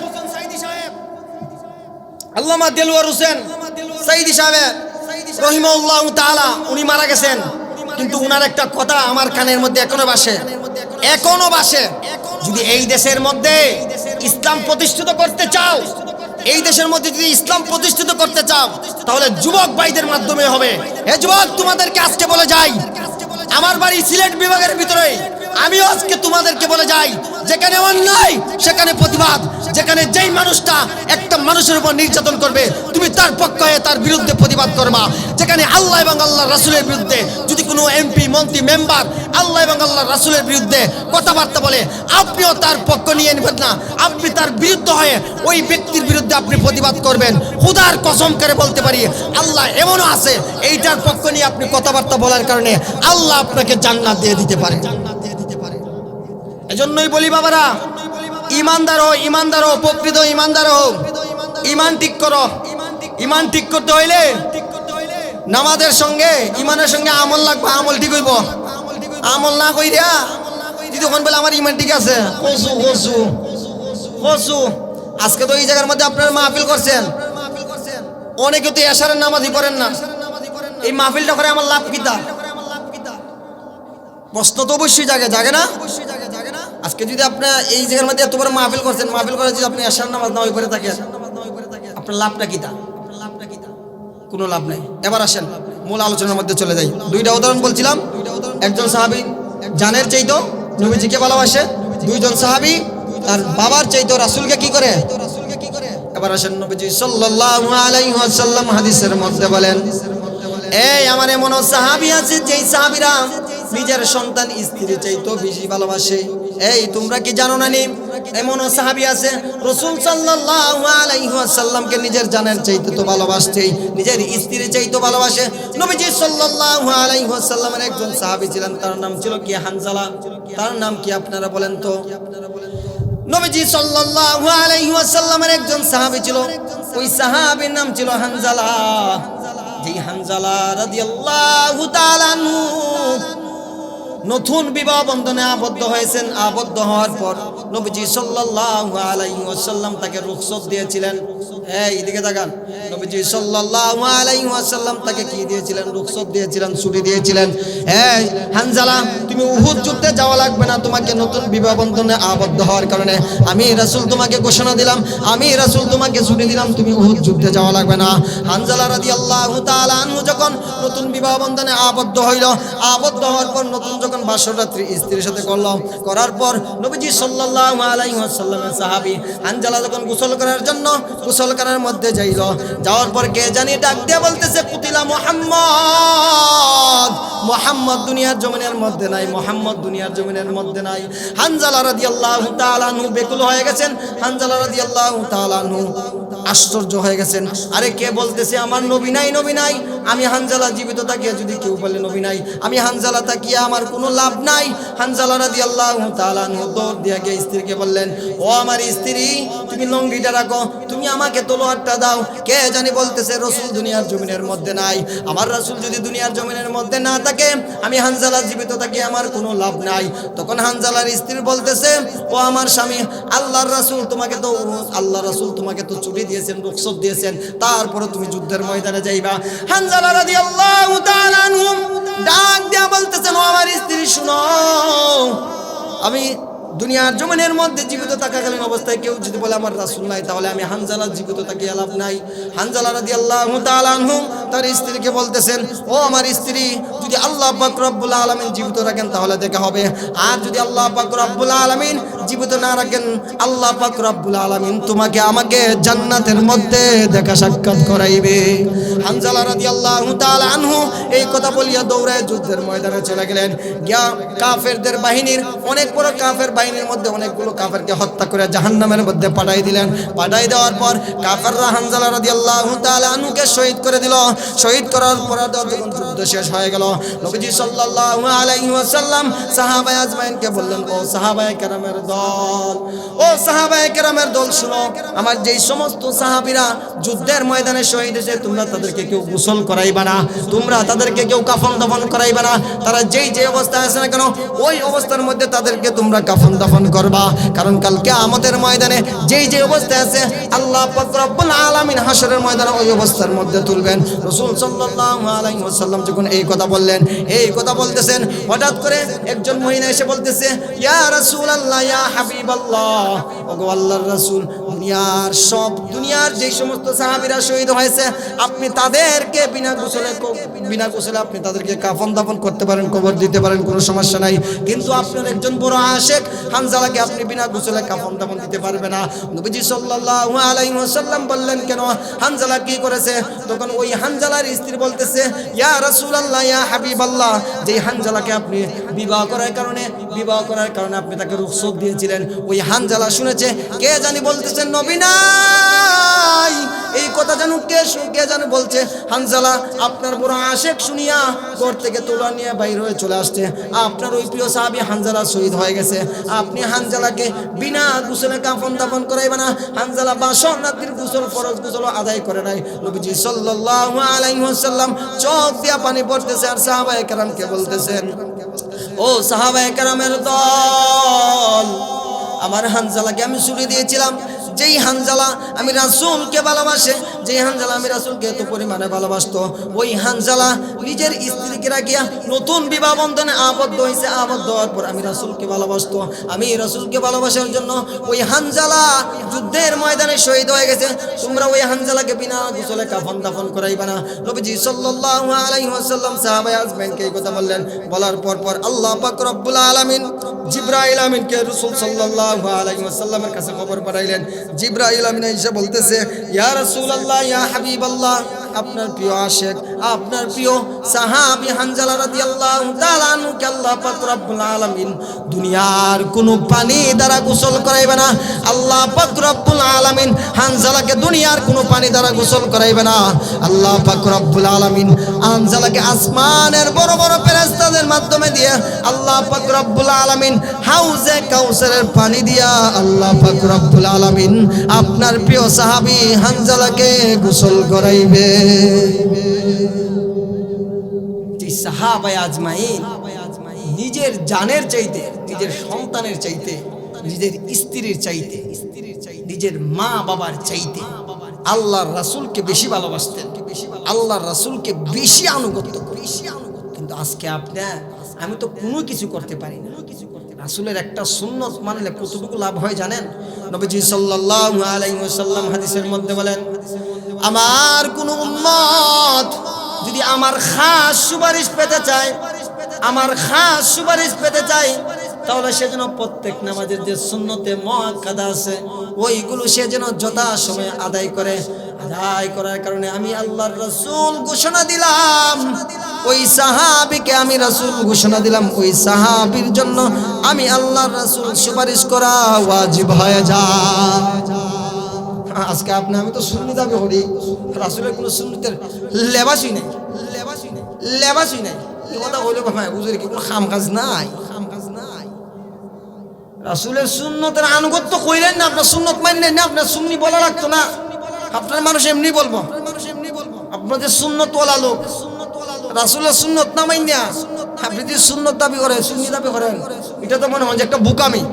আল্লামা দেলোয়ার হোসেন সাইদি সাহেব রহিমাহুল্লাহ তাআলা, উনি মারা গেছেন, কিন্তু উনার একটা কথা আমার কানের মধ্যে এখনো ভাসে, এখনো ভাসে। যদি এই দেশের মধ্যে ইসলাম প্রতিষ্ঠিত করতে চাও, এই দেশের মধ্যে যদি ইসলাম প্রতিষ্ঠিত করতে চাও, তাহলে যুবক ভাইদের মাধ্যমে হবে। হে যুবক, তোমাদেরকে আজকে বলে যাই, আমার বাড়ি সিলেট বিভাগের ভিতরে, আমি আজকে তোমাদেরকে বলে যাই, যেখানে অন্যায় সেখানে প্রতিবাদ। যেখানে যেই মানুষটা একটা মানুষের উপর নির্যাতন করবে তুমি তার পক্ষে হয়ে তার বিরুদ্ধে প্রতিবাদ করবা। যেখানে আল্লাহ এবং আল্লাহ রাসূলের বিরুদ্ধে যদি কোনো এমপি, মন্ত্রী, মেম্বার আল্লাহ এবং আল্লাহ রাসূলের বিরুদ্ধে কথাবার্তা বলে, আপনিও তার পক্ষ নিয়ে নেবেন না, আপনি তার বিরুদ্ধে হয়ে ওই ব্যক্তির বিরুদ্ধে আপনি প্রতিবাদ করবেন। খুদার কসম করে বলতে পারি, আল্লাহ এমনও আছে এইটার পক্ষ নিয়ে আপনি কথাবার্তা বলার কারণে আল্লাহ আপনাকে জান্নাত দিয়ে দিতে পারে। এজন্যই বলি বাবারা, ইমানদার হও, ইমানদার হও, প্রকৃত ইমানদার হও, ইমান ঠিক করো। ইমান ঠিক করতে হইলে নামাজের সঙ্গে ইমানের সঙ্গে আমল লাগবে, আমল ঠিক হইব। আমল না কইরা যদি তখন বলে আমার ইমান ঠিক আছে, হসু হসু হসু। আজকে তো এই জায়গার মধ্যে আপনারা মাহফিল করছেন, অনেকে তো এশারের নামাজই পড়েন না। এই মাহফিলটা করে আমার লাভ কিতা? প্রশ্ন তো অবশ্যই জাগে না? আজকে যদি আপনার এই জায়গার মধ্যে এত বড় মাহফিল করছেন, মাহফিল করে যদি আপনি এশার নামাজ না হয়ে পড়ে থাকেন, আপনার লাভটা কিতা? কোনো লাভ নাই। এবার আসেন মূল আলোচনার মধ্যে চলে যাই। দুইটা উদাহরণ বলছিলাম, একজন সাহাবী জানের চাইতো নবীজিকে ভালোবাসে, দুইজন সাহাবী তার বাবার চাইতো রাসূলকে কি করে। এবার আসেন নবীজি সাল্লাল্লাহু আলাইহি ওয়াসাল্লাম হাদিসের মধ্যে বলেন, এই আমার এমন সাহাবী আছে যেই সাহাবীরা নিজের সন্তান স্ত্রী চাইতো বেশি ভালোবাসে। এই তোমরা কি জানো না? এমন সাহাবী আছে রাসূল সাল্লাল্লাহু আলাইহি ওয়াসাল্লামকে নিজের জানের চাইতে তো ভালোবাসে, নিজের স্ত্রী চাইতে ভালোবাসে। নবীজি সাল্লাল্লাহু আলাইহি ওয়াসাল্লামের একজন সাহাবী ছিলেন, তার নাম ছিল কি? হানজালা। তার নাম কি আপনারা বলেন তো? নবীজি সাল্লাল্লাহু আলাইহি ওয়াসাল্লামের একজন সাহাবী ছিল, ওই সাহাবীর নাম ছিল হানজালা। যেই হানজালা রাদিয়াল্লাহু তাআলা আনহু নতুন বিবাহ বন্ধনে আবদ্ধ হয়েছেন। আবদ্ধ হওয়ার পর নবীজি সাল্লাল্লাহু আলাইহি ওয়াসাল্লাম তাকে রুখসত দিয়েছিলেন। এই এদিকে তাকান, নবীজি সাল্লাল্লাহু আলাইহি ওয়াসাল্লাম তাকে কি দিয়েছিলেন? রুখসত দিয়েছিলেন, ছুটি দিয়েছিলেন। এই হানজালা, তুই তুমি উহুদ যুদ্ধে যাওয়া লাগবে না, তোমাকে নতুন বিবাহ বন্ধনে আবদ্ধ হওয়ার কারণে আমি রাসূল তোমাকে ঘোষণা দিলাম, আমি রাসূল তোমাকে ছুটি দিলাম, তুমি উহুদ যুদ্ধে যাওয়া লাগবে না। হানজালা রাদিয়াল্লাহু তাআলা আনহু যখন নতুন বিবাহ বন্ধনে আবদ্ধ হইল, আবদ্ধ হওয়ার পর নতুন যখন বাসর রাত্রি স্ত্রীর সাথে করল, করার পর নবীজি সাল্লাল্লাহু আলাইহি ওয়াসাল্লামের সাহাবী হানজালা যখন গোসল করার জন্য গোসলখানার মধ্যে যাইল, যাওয়ার পর কে জানি ডাক দিয়ে বলতেছে, কুতিলা মুহাম্মদ, মুহাম্মদ দুনিয়ার জমিনের মধ্যে নাই, মুহাম্মদ দুনিয়ার জমিনের মধ্যে নাই। হানজালা রাদিয়াল্লাহু তাআলা আনহু বেকুল হয়ে গেছেন, হানজালা রাদিয়াল্লাহু তাআলা আনহু আশ্চর্য হয়ে গেছেন। আরে কে বলতেছে আমার নবী নাই, নবী নাই? আমি হানজালা জীবিত থাকিয়া যদি কেউ বলে নবী নাই, আমি হানজালা থাকিয়া আমার কোনো লাভ নাই। হানজালা রাদিয়াল্লাহু তাআলা আনহু দৌড় দিয়া গিয়ে স্ত্রীকে বললেন, ও আমার স্ত্রী, তুমি লঙ্গিটা রাখো, তুমি আমাকে তলোয়ারটা দাও। কে জানি বলতেছে রাসূল দুনিয়ার জমিনের মধ্যে নাই। আমার রাসূল যদি দুনিয়ার জমিনের মধ্যে না থাকে, আমি হানজালা জীবিত থাকি আমার কোনো লাভ নাই। তখন হানজালার স্ত্রী বলতেছে, ও আমার স্বামী, আল্লাহর রাসূল তোমাকে তো, আল্লাহর রাসূল তোমাকে তো ছুটি দিয়েছেন, রুখসত দিয়েছেন, তারপরে তুমি যুদ্ধের ময়দানে যাইবা। হানজালা রাদিয়াল্লাহু তাআলা আনহু ডাক দিয়া বলতেছেন, ও আমার স্ত্রী শুনো, আমি দুনিয়ার জমিনের মধ্যে জীবিত থাকাকালীন অবস্থায় কেউ যদি বলে আমার রাসূল নাই, তাহলে আমি হানজালা জীবিত থাকি লাভ নাই। হানজালা রাদিয়াল্লাহু তাআলা আনহু তার স্ত্রীকে বলতেছেন, ও আমার স্ত্রী, যদি আল্লাহ পাক রব্বুল আলামিন জীবিত রাখেন তাহলে দেখা হবে, আর যদি আল্লাহ পাক রব্বুল আলামিন জীবিত না রাখেন, আল্লাহ পাক রব্বুল আলামিন তোমাকে আমাকে জান্নাতের মধ্যে দেখা সাক্ষাৎ করাইবে। হানজালা রাদিয়াল্লাহু তাআলা আনহু এই কথা বলিয়া দৌড়ায় যুদ্ধের ময়দানে চলে গেলেন। গিয়া কাফেরদের বাহিনীর, অনেক বড় কাফের বাহিনীর মধ্যে অনেকগুলো কাফেরকে হত্যা করে জাহান্নামের মধ্যে পাঠাই দিলেন। পাঠাই দেওয়ার পর কাফেররা হানজালা রাদিয়াল্লাহু তাআলা আনহুকে শহীদ করে দিল। শহীদ করার পর যখন যুদ্ধ শেষ হয়ে গেল, নবীজি সাল্লাল্লাহু আলাইহি ওয়াসাল্লাম সাহাবায়ে আজমাইনকে বললেন, ও সাহাবায়ে কেরামের দল, ও সাহাবায়ে কেরামের দল, শুনো, আমার যেই সমস্ত সাহাবীরা যুদ্ধের ময়দানে শহীদ হয়েছে, তোমরা তাদেরকে কেউ গোসল করাইবা না, তোমরা তাদেরকে কেউ কাফন দাফন করাইবা না। তারা যেই যে অবস্থায় আছে না কেন, ওই অবস্থার মধ্যে তাদেরকে তোমরা কাফন দাফন করবা, কারণ কালকে আমাদের ময়দানে যেই যে অবস্থায় আছে, আল্লাহ পাক রব্বুল আলামিন হাশরের ময়দানে ওই অবস্থার মধ্যে তুলবেন। রাসূল সাল্লাল্লাহু আলাইহি ওয়াসাল্লাম যখন এই কথা বললেন, এই কথা বলতেছেন, হঠাৎ করে একজন মহিলা এসে বলতেছে, ইয়া রাসূলুল্লাহ, ইয়া হাবিবাল্লাহ, ওগো আল্লাহর রাসূল, দুনিয়ার যে সমস্ত সাহাবীরা শহীদ হয়েছে, আপনি তাদেরকে বিনা গোসলে আপনি তাদেরকে কাফন দাফন করতে পারেন, কবর দিতে পারেন, কোনো সমস্যা নাই, কিন্তু আপনার একজন বড় আশিক হানজালাকে আপনি বিনা গোসলে কাফন দাফন দিতে পারবে না। নবীজি সাল্লাল্লাহু আলাইহি ওয়াসাল্লাম বললেন, কেন, হানজালা কি করেছে? তখন ওই হানজালার স্ত্রী বলতেছে, ইয়া রাসূলুল্লাহ, ইয়া হাবিবাল্লাহ, যেই হানজালাকে আপনি বিবাহ করার কারণে আপনি তাকে রুখসত দিয়েছিলেন, ওই হানজালা শুনেছে, কে জানি বলতেছেন নবী নাই। এই কথা জানো কে জানো বলছে, হানজালা আপনার বড় আশিক শুনিয়া ঘর থেকে তলোয়ার নিয়ে বাইর হয়ে চলে আসছে, আপনার ওই প্রিয় সাহাবী হানজালা শহীদ হয়ে গেছে, আপনি হানজালাকে বিনা গোসলে কাফন দাফন করাইবে না। হানজালা বাসর রাত্রির গোসল, ফরজ গোসল আদায় করে নাই। নবীজি সাল্লাল্লাহু আলাইহি ওয়াসাল্লাম চোখ দিয়া পানি পড়তেছে, আর সাহাবায়ে কেরামকে বলতেছেন, ও সাহাবায়ে কেরামের দল, আমার হানজালাকে আমি ছুটি দিয়েছিলাম, যেই হানজালা আমি রাসূলকে ভালোবাসে, যেই হানজালা আমি রাসূলকে এত পরিমাণে ভালোবাসতো, ওই হানজালা নিজের স্ত্রীকে রাখিয়া নতুন বিবাহ বন্ধনে আবদ্ধ হয়েছে। আবদ্ধ হওয়ার পর আমি রাসূলকে ভালোবাসতো, আমি রাসূলকে ভালোবাসার জন্য ওই হানজালা যুদ্ধের ময়দানে শহীদ হয়ে গেছে। তোমরা ওই হানজালাকে বিনা গোসলে কাফন দাফন করাইবা না। নবীজি সাল্লাল্লাহু আলাইহি ওয়াসাল্লাম সাহাবায়ে আজমাইনকে এই কথা বললেন। বলার পর আল্লাহ পাক রব্বুল আলামিন জিবরাইল আমিনকে রাসূল সাল্লাল্লাহু আলাইহি ওয়াসাল্লামের কাছে খবর পাঠাইলেন। জিবরাইল আমিন এসে বলতেছে, ইয়া রাসূলুল্লাহ, ইয়া হাবিবাল্লাহ, আপনার প্রিয় আশিক, আপনার প্রিয় সাহাবী হানজালা রাদিয়াল্লাহু তাআলা আনহুকে আল্লাহ পাক রব্বুল আলামিন দুনিয়ার কোনো পানি দ্বারা গোসল করাইবে না। আল্লাহ পাক রব্বুল আলামিন হানজালাকে দুনিয়ার কোনো পানি দ্বারা গোসল করাইবে না। আল্লাহ পাক রব্বুল আলামিন হানজালাকে আসমানের বড় বড় ফেরেশতাদের মাধ্যমে দিয়ে আল্লাহ পাক রব্বুল আলামিন হাউজে কাউসারের পানি দিয়া আল্লাহ পাক রব্বুল আলামিন আপনার প্রিয় সাহাবী হানজালাকে গোসল করাইবে। সাহাবায়ে আজমাইন নিজের জানের চাইতে, নিজের সন্তানের চাইতে, নিজের স্ত্রীর চাইতে, নিজের মা বাবার চাইতে আল্লাহর রাসূলকে বেশি ভালোবাসতেন, আল্লাহর রাসূলকে বেশি আনুগত্য করতেন। কিন্তু আজকে আপনি আমি তো কোনো কিছু করতে পারি না। রাসূলের একটা সুন্নত মানলে কতটুকু লাভ হয় জানেন? নবীজি সাল্লাল্লাহু আলাইহি ওয়াসাল্লাম হাদিসের মধ্যে বলেন, আমার কোন উম্মত যদি আমার খাস সুপারিশ পেতে চায়, আমার খাস সুপারিশ পেতে চায়, তাহলে সে যেন প্রত্যেক নামাজের যে সুন্নতে মুআক্কাদা আছে ওইগুলো সে যেন যথাসময়ে আদায় করে। আদায় করার কারণে আমি আল্লাহর রাসূল ঘোষণা দিলাম, ওই সাহাবীকে আমি রাসূল ঘোষণা দিলাম, ওই সাহাবীর জন্য আমি আল্লাহর রাসূল সুপারিশ করা ওয়াজিব হয়ে যায়। আজকে আপনি আমি তো সুন্নি দাবি করি, রাসূলের কোনো সুন্নতের লেবাসই নাই, লেবাসই নাই। এই কথা হইলো ভাই বুঝুর কি কোনো কাম কাজ নাই, রাসূলের সুন্নতের আনুগত্য কইলেন না, আপনার সুন্নত মানলেন না, আপনার সুন্নি বলা লাগতো না, আপনার মানুষ এমনি বলবো আপনাদের সুন্নত ওয়ালা লোক, রাসূলের সুন্নত না মাইনা আপনি যদি সুন্নত দাবি করেন, সুন্নি দাবি করেন, এটা তো মনে হয় যে একটা বুকামি।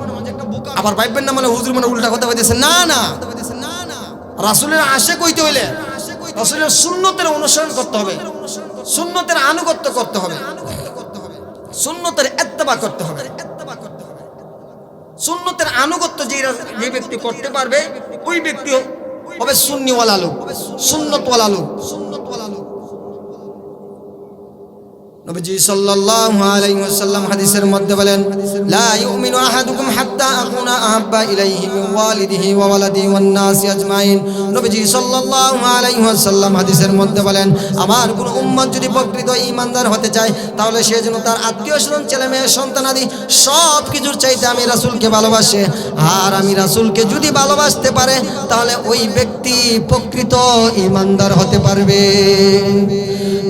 আবার ভাববেন না মানে হুজুর মানে উল্টা কথা কইতেছে, না না, রাসূলের আশিক হইতে হইলে রাসূলের সুন্নতের অনুসরণ করতে হবে, সুন্নতের আনুগত্য করতে হবে, সুন্নতের ইত্তেবা করতে হবে। সুন্নতের আনুগত্য যে ব্যক্তি করতে পারবে ওই ব্যক্তি হবে সুন্নিওয়ালা লোক, সুন্নতওয়ালা লোক। নবীজি সাল্লাল্লাহু আলাইহি ওয়াসাল্লাম হাদিসের মধ্যে বলেন, লা ইউমিনু আহাদুকুম হাত্তা আকুনা আহাব্বা ইলাইহি মিন ওয়ালিদিহি ওয়া ওয়ালাদিহি ওয়ান নাসি আজমাইন। নবীজি সাল্লাল্লাহু আলাইহি ওয়াসাল্লাম হাদিসের মধ্যে বলেন, আমার কোন উম্মত যদি প্রকৃত ঈমানদার হতে চায় তাহলে সে যেন তার আত্মীয়স্বজন, ছেলে মেয়ে, সন্তানাদি সব কিছুর চাইতে আমি রাসূলকে ভালোবাসে। আর আমি রাসূলকে যদি ভালোবাসতে পারে তাহলে ওই ব্যক্তি প্রকৃত ঈমানদার হতে পারবে।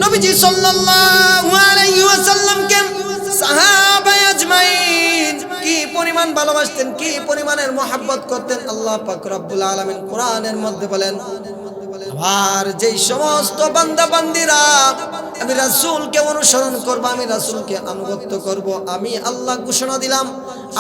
নবীজি সাল্লাল্লাহু আলাইহি ওয়াসাল্লামকে সাহাবায়ে আজমাইন কি পরিমাণ ভালোবাসতেন, কি পরিমাণের মহব্বত করতেন আল্লাহ পাক রব্বুল আলামিন কোরআনের মধ্যে বলেন, আর যেই সমস্ত বান্দা বান্দীরা আমি রাসূলকে অনুসরণ করব, আমি রাসূলকে আনুগত্য করব, আমি আল্লাহ ঘোষণা দিলাম,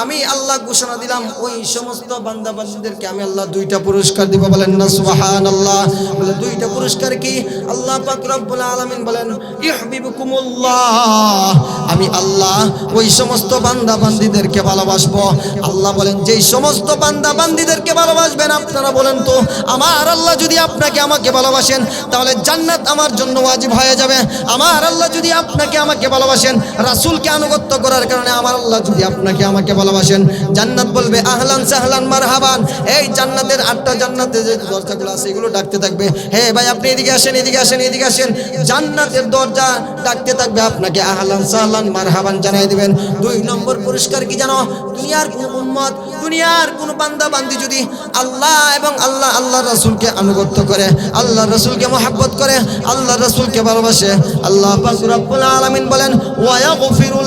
আমি আল্লাহ ঘোষণা দিলাম ওই সমস্ত বান্দা বান্দীদেরকে আমি আল্লাহ দুইটা পুরস্কার দিব। বলেন না সুবহানাল্লাহ। বলে দুইটা পুরস্কার কি? আল্লাহ পাক রব্বুল আলামিন বলেন, ইউহিব্বুকুমুল্লাহ, আমি আল্লাহ ওই সমস্ত বান্দা বান্দীদেরকে ভালোবাসবো। আল্লাহ বলেন, যেই সমস্ত বান্দা বান্দীদেরকে ভালোবাসবেন, আপনারা বলেন তো আমার আল্লাহ যদি আপনাকে আমাকে ভালোবাসেন তাহলে জান্নাত আমার জন্য ওয়াজিব হয়ে যাবে। আমার আল্লাহ যদি আপনাকে আমাকে ভালোবাসেন, রাসূলকে আনুগত্য করার কারণে আমার আল্লাহ যদি আপনাকে আমাকে ভালোবাসেন, জান্নাত বলবে আহলান সাহলান মারহাবান। এই জান্নাতের 8টা জান্নাতের যে দরজাগুলো আছে এগুলো ডাকতে থাকবে, হে ভাই আপনি এদিকে আসেন, এদিকে আসেন, এদিকে আসেন। জান্নাতের দরজা ডাকতে থাকবে, আপনাকে আহলান সাহলান মারহাবান জানাই দিবেন। 2 নম্বর পুরস্কার কি জানো? দুনিয়ার কোন উম্মত, দুনিয়ার কোন বান্দা বান্দি যদি আল্লাহ এবং আল্লাহ রাসূলকে আনুগত্য করে, আল্লাহ রাসূলকে মহব্বত করে, আল্লাহ রাসূলকে ভালোবাসে, আল্লাহ পাক রব্বুল আলামিন বলেন, ওয়া ইয়াগফিরু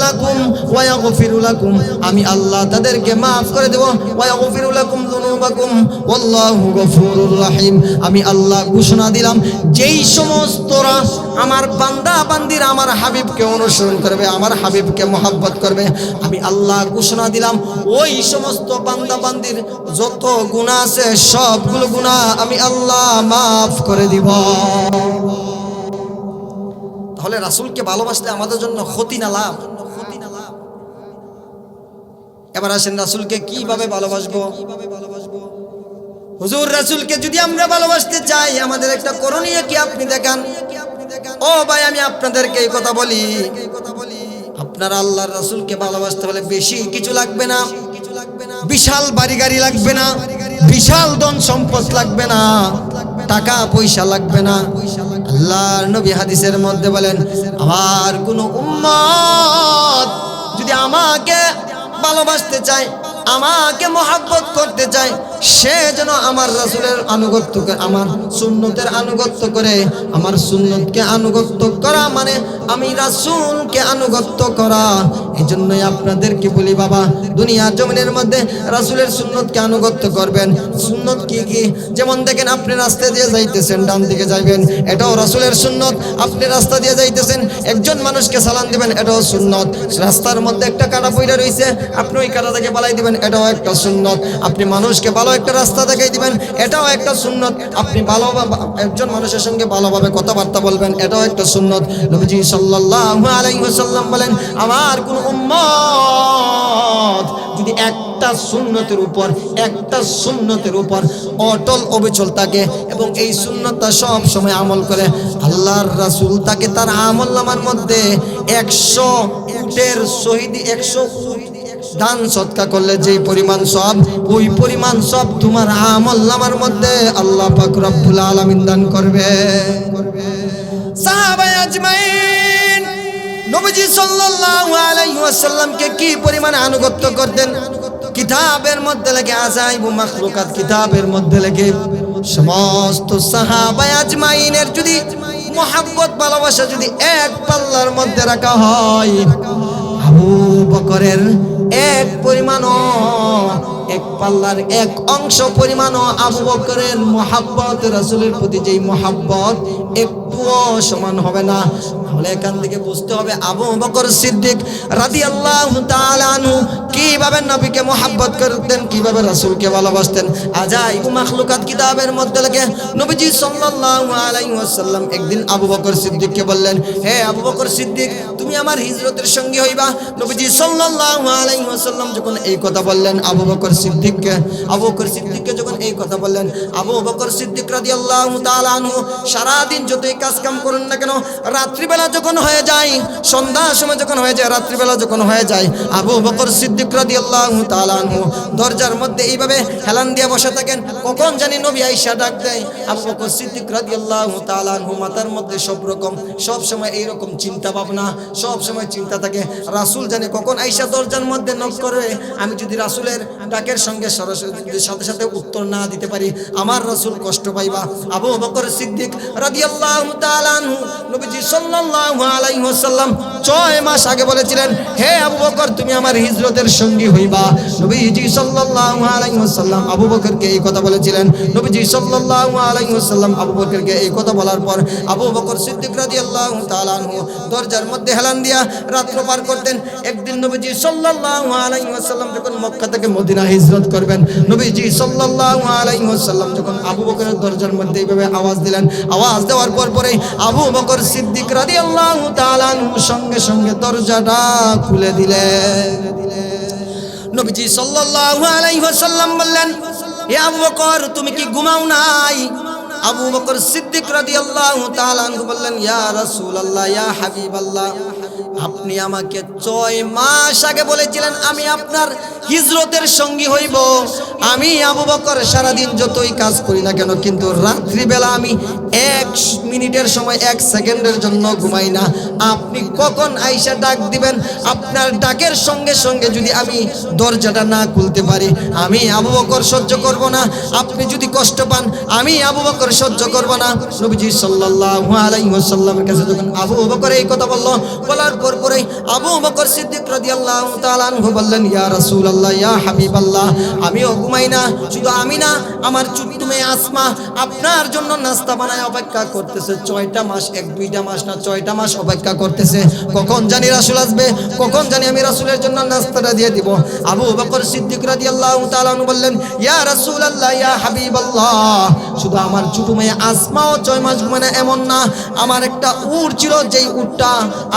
লাকুম, আমি আল্লাহ তাদেরকে maaf করে দেব। ওয়া ইয়াগফিরু লাকুম যুনুবাকুম ওয়াল্লাহু গফুরুর রহিম। আমি আল্লাহ ঘোষণা দিলাম, যেই সমস্তরা আমার বান্দা বান্দিরা আমার হাবিবকে অনুসরণ করবে, আমার হাবিবকে মহব্বত করবে, আমি আল্লাহ ঘোষণা দিলাম ওই সমস্ত বান্দা বান্দির যত গুনাহ আছে সবগুলো গুনাহ আমি আল্লাহ maaf করে দিব। তাহলে রাসূলকে ভালোবাসলে আমাদের জন্য ক্ষতি না লাভ? এবার আসেন রাসূলকে কিভাবে ভালোবাসবো? হুজুর রাসূলকে যদি আমরা ভালোবাসতে চাই আমাদের একটা করণীয় কি আপনি দেখান। ও ভাই আমি আপনাদেরকে এই কথা বলি, আপনারা আল্লাহর রাসূলকে ভালোবাসতে হলে বেশি কিছু লাগবে না, বিশাল বাড়ি গাড়ি লাগবে না, বিশাল ধন সম্পদ লাগবে না, টাকা পয়সা লাগবে না। আল্লাহর নবী হাদিসের মধ্যে বলেন, আমার কোন উম্মত যদি আমাকে ভালোবাসতে চায়, আমাকে মহব্বত করতে চায়, সে যেন আমার রাসূলের আনুগত্য করে, আমার সুন্নতের আনুগত্য করে। আমার সুন্নতকে আনুগত্য করা মানে আমি রাসূলকে আনুগত্য করা। এই জন্যই আপনাদেরকে বলি বাবা, দুনিয়ার জমিনের মধ্যে রাসূলের সুন্নতকে আনুগত্য করবেন। সুন্নত কি কি? যেমন দেখেন আপনি রাস্তা দিয়ে যাইতেছেন, ডান দিকে যাইবেন, এটাও রাসূলের সুন্নত। আপনি রাস্তা দিয়ে যাইতেছেন, একজন মানুষকে সালাম দিবেন, এটাও সুন্নত। রাস্তার মধ্যে একটা কাঁটা পড়ে রইছে, আপনি ওই কাঁটাটাকে পালাই দিবেন, এটাও একটা সুন্নত। আপনি মানুষকে ভালো একটা রাস্তা দেখাই দিবেন, এটাও একটা সুন্নত। আপনি ভালোভাবে একজন মানুষের সঙ্গে ভালোভাবে কথাবার্তা বলবেন, এটাও একটা সুন্নত। নবীজি সাল্লাল্লাহু আলাইহি ওয়াসাল্লাম বলেন, আমার কোন উম্মত যদি একটা সুন্নতের উপর অটল অবিচল থাকে এবং এই সুন্নতটা সব সময় আমল করে, আল্লাহর রাসূল তাকে তার আমলনামার মধ্যে 100 উটের শহীদ 100 উট দান সদকা করলে যে পরিমাণ সব, ওই পরিমাণ সব তোমার আমলনামার মধ্যে আল্লাহ পাক রব্বুল আলামিন দান করবে। সাহাবায়ে আজমাইন নবীজি সাল্লাল্লাহু আলাইহি ওয়াসাল্লামকে কি পরিমাণ আনুগত্য করতেন, কিতাবের মধ্যে লেখে, আজাইবু মাখলুকাত কিতাবের মধ্যে লেখে, সমস্ত সাহাবায়ে আজমাইনের যদি মুহাব্বত ভালোবাসা যদি এক পাল্লার মধ্যে রাখা হয়, আবু বকরের এক পরিমাণও, এক পাল্লার এক অংশ পরিমাণও আবু বকরের মুহাব্বত, রাসূলের প্রতি যেই মুহাব্বত একটুও সমান হবে না। তাহলে এখান থেকে বুঝতে হবে আবু বকর সিদ্দিক রাদিয়াল্লাহু তাআলা আনহু কিভাবে নবীকে মুহাব্বত করতেন, কিভাবে রাসূলকে ভালোবাসতেন। আজাইবু মাখলুকাত কিতাবের মধ্যে লেখে, নবীজি সাল্লাল্লাহু আলাইহি ওয়াসাল্লাম একদিন আবু বকর সিদ্দিককে বললেন, হে আবু বকর সিদ্দিক, তুমি আমার হিজরতের সঙ্গী হইবা। নবীজি সাল্লাল্লাহু আলাইহি ওয়াসাল্লাম যখন এই কথা বললেন আবু বকর সিদ্দিককে যখন এই কথা বললেন, আবু বকর সিদ্দিক রাদিয়াল্লাহু তাআলা আনহু সারা দিন যতই কাজ কাম করেন না কেন, রাত্রিবেলা যখন হয়ে যায়, সন্ধ্যার সময় যখন হয়ে যায়, রাত্রিবেলা যখন হয়ে যায়, আবু বকর সিদ্দিক রাদিয়াল্লাহু তাআলা আনহু দরজার মধ্যে এইভাবে হেলান দিয়ে বসে থাকেন, কখন জানি নবী আয়েশা ডাক দেয়। আবু বকর সিদ্দিক রাদিয়াল্লাহু তাআলা আনহু মাথার মধ্যে সব সময় এই রকম চিন্তা ভাবনা, সব সময় চিন্তা থাকে, রাসূল জানে কখন আয়েশা দরজার মধ্যে নক করে, আমি যদি রাসূলের ডাকের সঙ্গে সরাসরি সাথে সাথে উত্তর না দিতে পারি, আমার রাসূল কষ্ট পাইবা। আবু বকর সিদ্দিক রাদিয়াল্লাহু তাআলা আনহু নবীজি সাল্লাল্লাহু আলাইহি ওয়াসাল্লাম 6 মাস আগে বলেছিলেন, হে আবু বকর, তুমি আমার হিজরতের সঙ্গী হইবা। নবীজি সাল্লাল্লাহু আলাইহি ওয়াসাল্লাম আবু বকরকে এই কথা বলেছিলেন। নবীজি সাল্লাল্লাহু আলাইহি ওয়াসাল্লাম আবু বকরকে এই কথা বলার পর আবু বকর সিদ্দিক রাদিয়াল্লাহু তাআলা আনহু দরজার মধ্যে হেলান দিয়া রাত্র পার করতেন। একদিন নবীজি সাল্লাল্লাহু আলাইহি ওয়াসাল্লাম যখন মক্কা থেকে মদিনা হিজরত করবেন, নবীজি সাল্লাল্লাহু আলাইহি ওয়াসাল্লাম যখন আবু বকরের দরজার মধ্যে এইভাবে আওয়াজ দিলেন, আওয়াজ দেওয়ার পরেই আবু বকর সিদ্দিক রাদিয়াল্লাহু তাআলা আনহু সঙ্গে সঙ্গে দরজাটা খুলে দিলেন। নবীজি সাল্লাল্লাহু আলাইহি ওয়াসাল্লাম বললেন, হে আবু বকর, তুমি কি ঘুমাও নাই? আবু বকর সিদ্দিক রাদিয়াল্লাহু তাআলা আনহু বললেন, ইয়া রাসূলুল্লাহ, ইয়া হাবিবাল্লাহ, আপনি আমাকে 6 মাস আগে বলেছিলেন আমি আপনার হিজরতের সঙ্গী হইব। আমি আবু বকর সারাদিন যতই কাজ করি না কেন, কিন্তু রাত্রিবেলা আমি 1 মিনিটের সময় 1 সেকেন্ডের জন্য ঘুমাই না। আপনি কখন আয়েশা ডাক দিবেন, আপনার ডাকের সঙ্গে সঙ্গে যদি আমি দরজাটা না খুলতে পারি, আমি আবু বকর সহ্য করব না। আপনি যদি কষ্ট পান, আমি আবু বকর সহ্য করব না। নবীজি সাল্লাল্লাহু আলাইহি ওয়াসাল্লামের কাছে যখন আবু বকর এই কথা বলার পরেই আবু বকর সিদ্দিক রাদিয়াল্লাহু তাআলা আনহু বললেন, ইয়া রাসূলুল্লাহ, ইয়া হাবিবাল্লাহ, আমিও ঘুমাই না। শুধু আমি না, আমার ছোট্ট মেয়ে আসমা আপনার জন্য নাস্তা বানায় অপেক্ষা করতেছে। 6টা মাস, 1-2টা মাস না, 6টা মাস অপেক্ষা করতেছে, কখন জানি রাসূল আসবে, কখন জানি আমি রাসূলের জন্য নাস্তাটা দিয়ে দিব। আবু বকর সিদ্দিক রাদিয়াল্লাহু তাআলা আনহু বললেন, ইয়া রাসূলুল্লাহ, ইয়া হাবিবাল্লাহ, শুধু আমার ছোট মেয়ে আসমাও 6 মাস ঘুমায় না এমন না, আমার একটা উট ছিল, যেই উটটা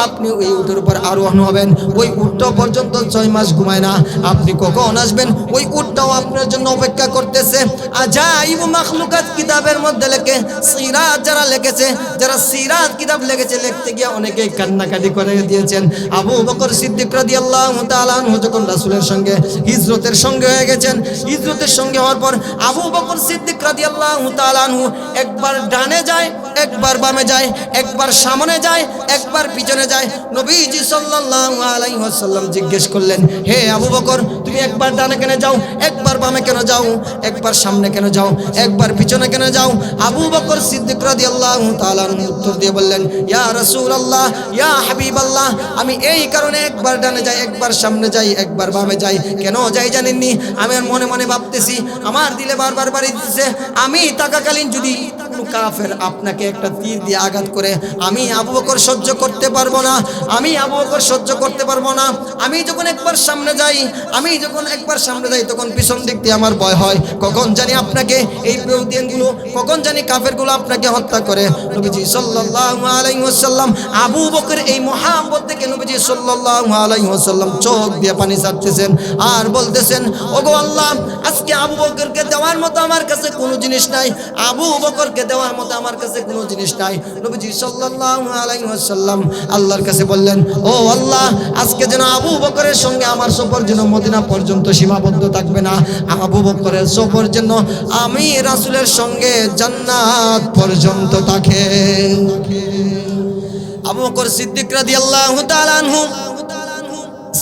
আপনি ওই উটের উপর আরোহণ হবেন, ওই উটটা পর্যন্ত 6 মাস ঘুমায় না। আপনি কখন আসবেন, ওই উটটাও আপনার জন্য অপেক্ষা করতেছে। আজাইবু মাখলুকাত কিতাবের মধ্যে লেখে, সিরাত যারা লিখেছে, যারা সিরাত কিতাব লিখেছে, লিখতে গিয়ে অনেকেই কান্নাকাটি করে দিয়েছেন। আবু বকর সিদ্দিক রাদিয়াল্লাহু তাআলা আনহু যখন রাসূলের সঙ্গে হিজরতের সঙ্গে হয়ে গেছেন, হিজরতের সঙ্গে হওয়ার পর আবু বকর সিদ্দিক রাদিয়াল্লাহু তাআলা আনহু একবার ডানে যায়, একবার বামে যায়, একবার সামনে যায়, একবার পিছনে যায়। নবীজি সাল্লাল্লাহু আলাইহি ওয়াসাল্লাম জিজ্ঞেস করলেন, হে আবু বকর, তুমি একবার ডানে কেন যাও, একবার বামে কেন যাও, একবার সামনে কেন যাও, একবার পিছনে কেন যাও? আবু বকর সিদ্দিক রাদিয়াল্লাহু তাআলা উত্তর দিয়ে বললেন, ইয়া রাসূলুল্লাহ, ইয়া হাবিবাল্লাহ, আমি এই কারণে একবার ডানে যাই, একবার সামনে যাই, একবার বামে যাই। কেন যাই জানেননি? আমি মনে মনে ভাবতেছি, আমার দিলে বারবার বাড়ি দিতেছে, আমি থাকাকালীন যদি কোনো কাফের আপনাকে একটা তীর দিয়ে আঘাত করে, আমি আবু বকর সহ্য করতে পারবো না, আমি আবু বকর সহ্য করতে পারবো না। আমি যখন একবার সামনে যাই, তখন পিছন দিক দিয়ে আমার ভয় হয়, কখন জানি আপনাকে এই বেঈমানগুলো, কখন জানি কাফেরগুলো আপনাকে হত্যা করে। নবীজি সাল্লাল্লাহু আলাইহি ওয়াসাল্লাম আবু বকর এই মুহাম্মদ থেকে নবীজি সাল্লাল্লাহু আলাইহি ওয়াসাল্লাম চোখ দিয়ে পানি ছাড়তেছেন আর বলতেছেন, ওগো আল্লাহ, আজকে আবু বকরকে দেওয়ার মতো আমার কাছে কোনো জিনিস নাই, আবু বকরকে দেওয়ার মতো আমার কাছে কোনো জিনিস নাই। নবীজি সাল্লাল্লাহু আলাইহি ওয়াসাল্লাম আল্লাহর কাছে বললেন, ও আল্লাহ, আজকে যেন আবু বকরের সঙ্গে আমার সফর যেন মদিনা পর্যন্ত সীমাবদ্ধ থাকবে না, আবু বকরের সফর যেন আমি রাসূলের সঙ্গে জান্নাত পর্যন্ত থাকে। আবু বকর সিদ্দিক রাদিয়াল্লাহু তাআলা আনহু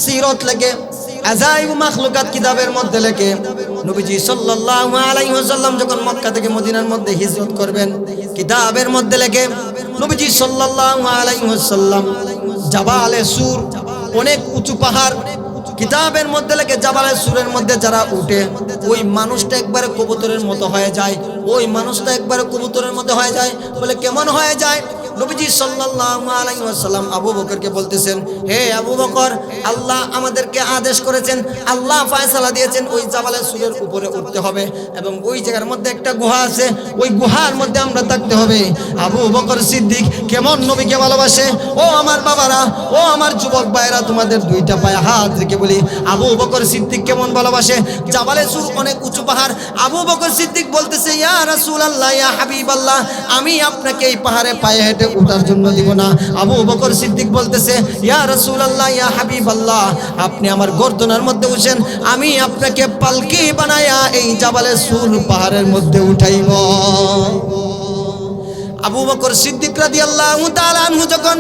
সিরাত লেখে, আজাইব মাখলুকাত কিতাবের মধ্যে লেখে, নবীজি সাল্লাল্লাহু আলাইহি ওয়াসাল্লাম যখন মক্কা থেকে মদিনার মধ্যে হিজরত করবেন, কিতাবের মধ্যে লেখে নবীজি সাল্লাল্লাহু আলাইহি ওয়াসাল্লাম জাবালে সুর, অনেক উঁচু পাহাড়, কিতাবের মধ্যে লেখে জাবালে সুরের মধ্যে যারা উঠে ওই মানুষটা একবারে কবুতরের মতো হয়ে যায়, ওই মানুষটা একবারে কবুতরের মতো হয়ে যায়। বলে কেমন হয়ে যায়? নবীজি সাল্লাল্লাহু আলাইহি ওয়াসাল্লাম আবু বকরকে বলতেছেন, হে আবু বকর, আল্লাহ আমাদেরকে আদেশ করেছেন, আল্লাহ ফয়সালা দিয়েছেন ওই জাবালে সুরের উপরে উঠতে হবে এবং ওই জায়গার মধ্যে একটা গুহা আছে, ওই গুহার মধ্যে আমরা থাকতে হবে। আবু বকর সিদ্দিক কেমন নবীকে ভালোবাসে! ও আমার বাবারা, ও আমার যুবক ভাইরা, তোমাদের দুইটা পায়ে হাত রেখে বলি, আবু বকর সিদ্দিক কেমন ভালোবাসে! জাবালে সুর অনেক উঁচু পাহাড়, আবু বকর সিদ্দিক বলতেছে, ইয়া রাসূলুল্লাহ, ইয়া হাবিবাল্লাহ, আমি আপনাকে এই পাহাড়ে পায়ে হেঁটে উঠার জন্য দিব না। আবু বকর সিদ্দিক বলতেছে, ইয়া রাসূলুল্লাহ, ইয়া হাবিবাল্লাহ, আপনি আমার গর্দনের মধ্যে উঠেন, আমি আপনাকে পালকি বানায়া এই জাবালে সুর পাহাড়ের মধ্যে উঠাইব। আবু বকর সিদ্দিক রাদিয়াল্লাহু তাআলা আনহু যখন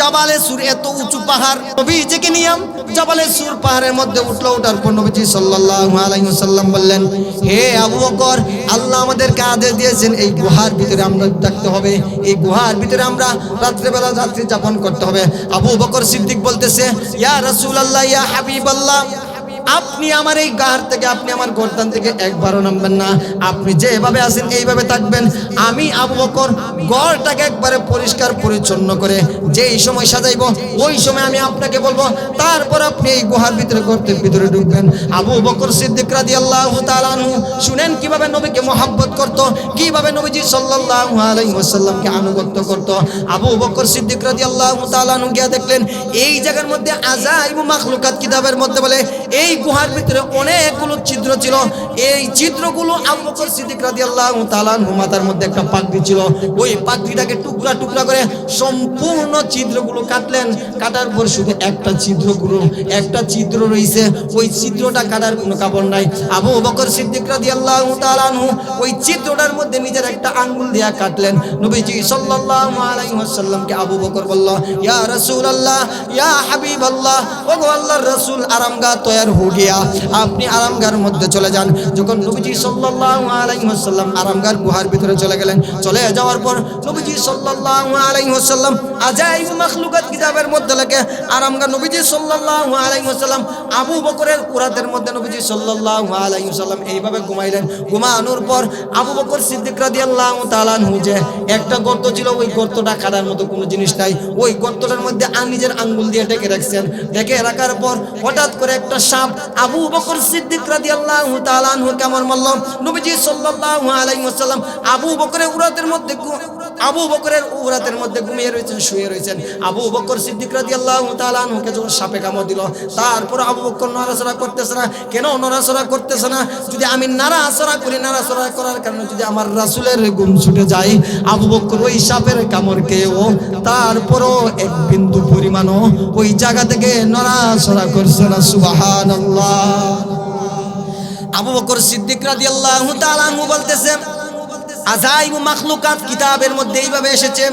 জাবালে সুর, এত উঁচু পাহাড়, নবীজিকে নিয়ে জাবালে সুর পাহাড়ের মধ্যে উঠলো। ওঠার পর নবীজি সাল্লাল্লাহু আলাইহি ওয়াসাল্লাম বললেন, হে আবু বকর, আল্লাহ আমাদেরকে আদেশ দিয়েছেন এই গুহার ভিতরে আমরা থাকতে হবে, এই গুহার ভিতরে আমরা রাত্রিবেলা রাত্রি যাপন করতে হবে। আবু বকর সিদ্দিক বলতেছে, ইয়া রাসূলুল্লাহ, ইয়া হাবিবাল্লাহ, আপনি আমার এই গার থেকে, আপনি আমার গর্দান থেকে একবারও নামবেন না, আপনি যেভাবে আছেন এইভাবে থাকবেন। আমি আবু বকর গড়টাকে একবারে পরিষ্কার পরিচ্ছন্ন করে যেই সময় সাজাইব ওই সময় আমি আপনাকে বলবো, তারপর আপনি এই গুহার ভিতরে গর্তের ভিতরে ঢুকবেন। আবু বকর সিদ্দিক রাদিয়াল্লাহু তাআলা আনহু শুনেন কিভাবে নবীকে মহব্বত করত, কিভাবে নবীজি সাল্লাল্লাহু আলাইহি ওয়াসাল্লামকে আনুগত্য করত। আবু বকর সিদ্দিক রাদিয়াল্লাহু তাআলা আনহু গিয়ে দেখলেন এই জায়গার মধ্যে আজাইব মাখলুকাত কিতাবের মধ্যে বলে এই গুহার ভিতরে অনেকগুলো ছিদ্র ছিল। এই ছিদ্রগুলো আবু বকর সিদ্দিক রাদিয়াল্লাহু তাআলা আনহু মাথার মধ্যে একটা পাগড়ি ছিল, ওই পাগড়িটাকে টুকরা টুকরা করে সম্পূর্ণ ছিদ্রগুলো কাটলেন। কাটার পর শুধু একটা ছিদ্র রয়েছে, ওই ছিদ্রটা কাটার কোনো কাপড় নাই। আবু বকর সিদ্দিক রাদিয়াল্লাহু তাআলা আনহু ওই ছিদ্রটার মধ্যে নিজের একটা আঙ্গুল দিয়া কাটলেন। নবীজি সাল্লাল্লাহু আলাইহি ওয়াসাল্লামকে আবু বকর বলল, ইয়া রাসূলুল্লাহ, ইয়া হাবিবাল্লাহ, ওগো আল্লাহর রাসূল, আরামগাহ তৈয়ার হয়ে গিয়া, আপনি আরামগাহের মধ্যে চলে যান। যখন নবীজি সাল্লাল্লাহু আলাইহি ওয়াসাল্লাম আরামগাহের গুহার ভিতরে চলে গেলেন, চলে যাওয়ার পর নবীজি সাল্লাল্লাহু আলাইহি ওয়াসাল্লাম আজাইব মাখলুকাত কিতাবের মধ্যে লেখে আরামগাহ নবীজি সাল্লাল্লাহু আলাইহি ওয়াসাল্লাম আবু বকরের কুরাতের মধ্যে নবীজি সাল্লাল্লাহু আলাইহি ওয়াসাল্লাম এইভাবে ঘুমাইলেন। ঘুমানোর পর আবু বকর সিদ্দিক রাদিয়াল্লাহু তাআলা আনহু যে একটা গর্ত ছিল, ওই গর্তটা কাটার মতো কোনো জিনিস নাই, ওই গর্তটার মধ্যে নিজের আঙ্গুল দিয়ে ঢেকে রাখছেন। ঢেকে রাখার পর হঠাৎ করে একটা সাপ আবু বকর সিদ্দিক রাদিয়াল্লাহু তাআলা আনহু কেমন মারল। নবীজি সাল্লাল্লাহু আলাইহি ওয়াসাল্লাম আবু বকরের উরাতের মধ্যে ঘুমিয়ে রয়েছেন, শুয়ে রয়েছেন। আবু বকর সিদ্দিক রাদিয়াল্লাহু তাআলা আনহুকে যখন সাপে কামড় দিল, তারপর আবু বকর নড়াচড়া করতেছে না। কেন নড়াচড়া করতেছে না? যদি আমি নড়াচড়া করি, নড়াচড়া করার কারণে যদি আমার রাসূলের গুণ ছুটে যায়, আবু বকর ওই সাপের কামড় খেয়েও তারপরও এক বিন্দু পরিমাণও ওই জায়গা থেকে নড়াচড়া করছে না। সুবহানাল্লাহ। আবু বকর সিদ্দিক রাদিয়াল্লাহু তাআলা আনহু বলতেছে, আজাইব মাখলুকাত কিতাবের মধ্যে এইভাবে এসেছে,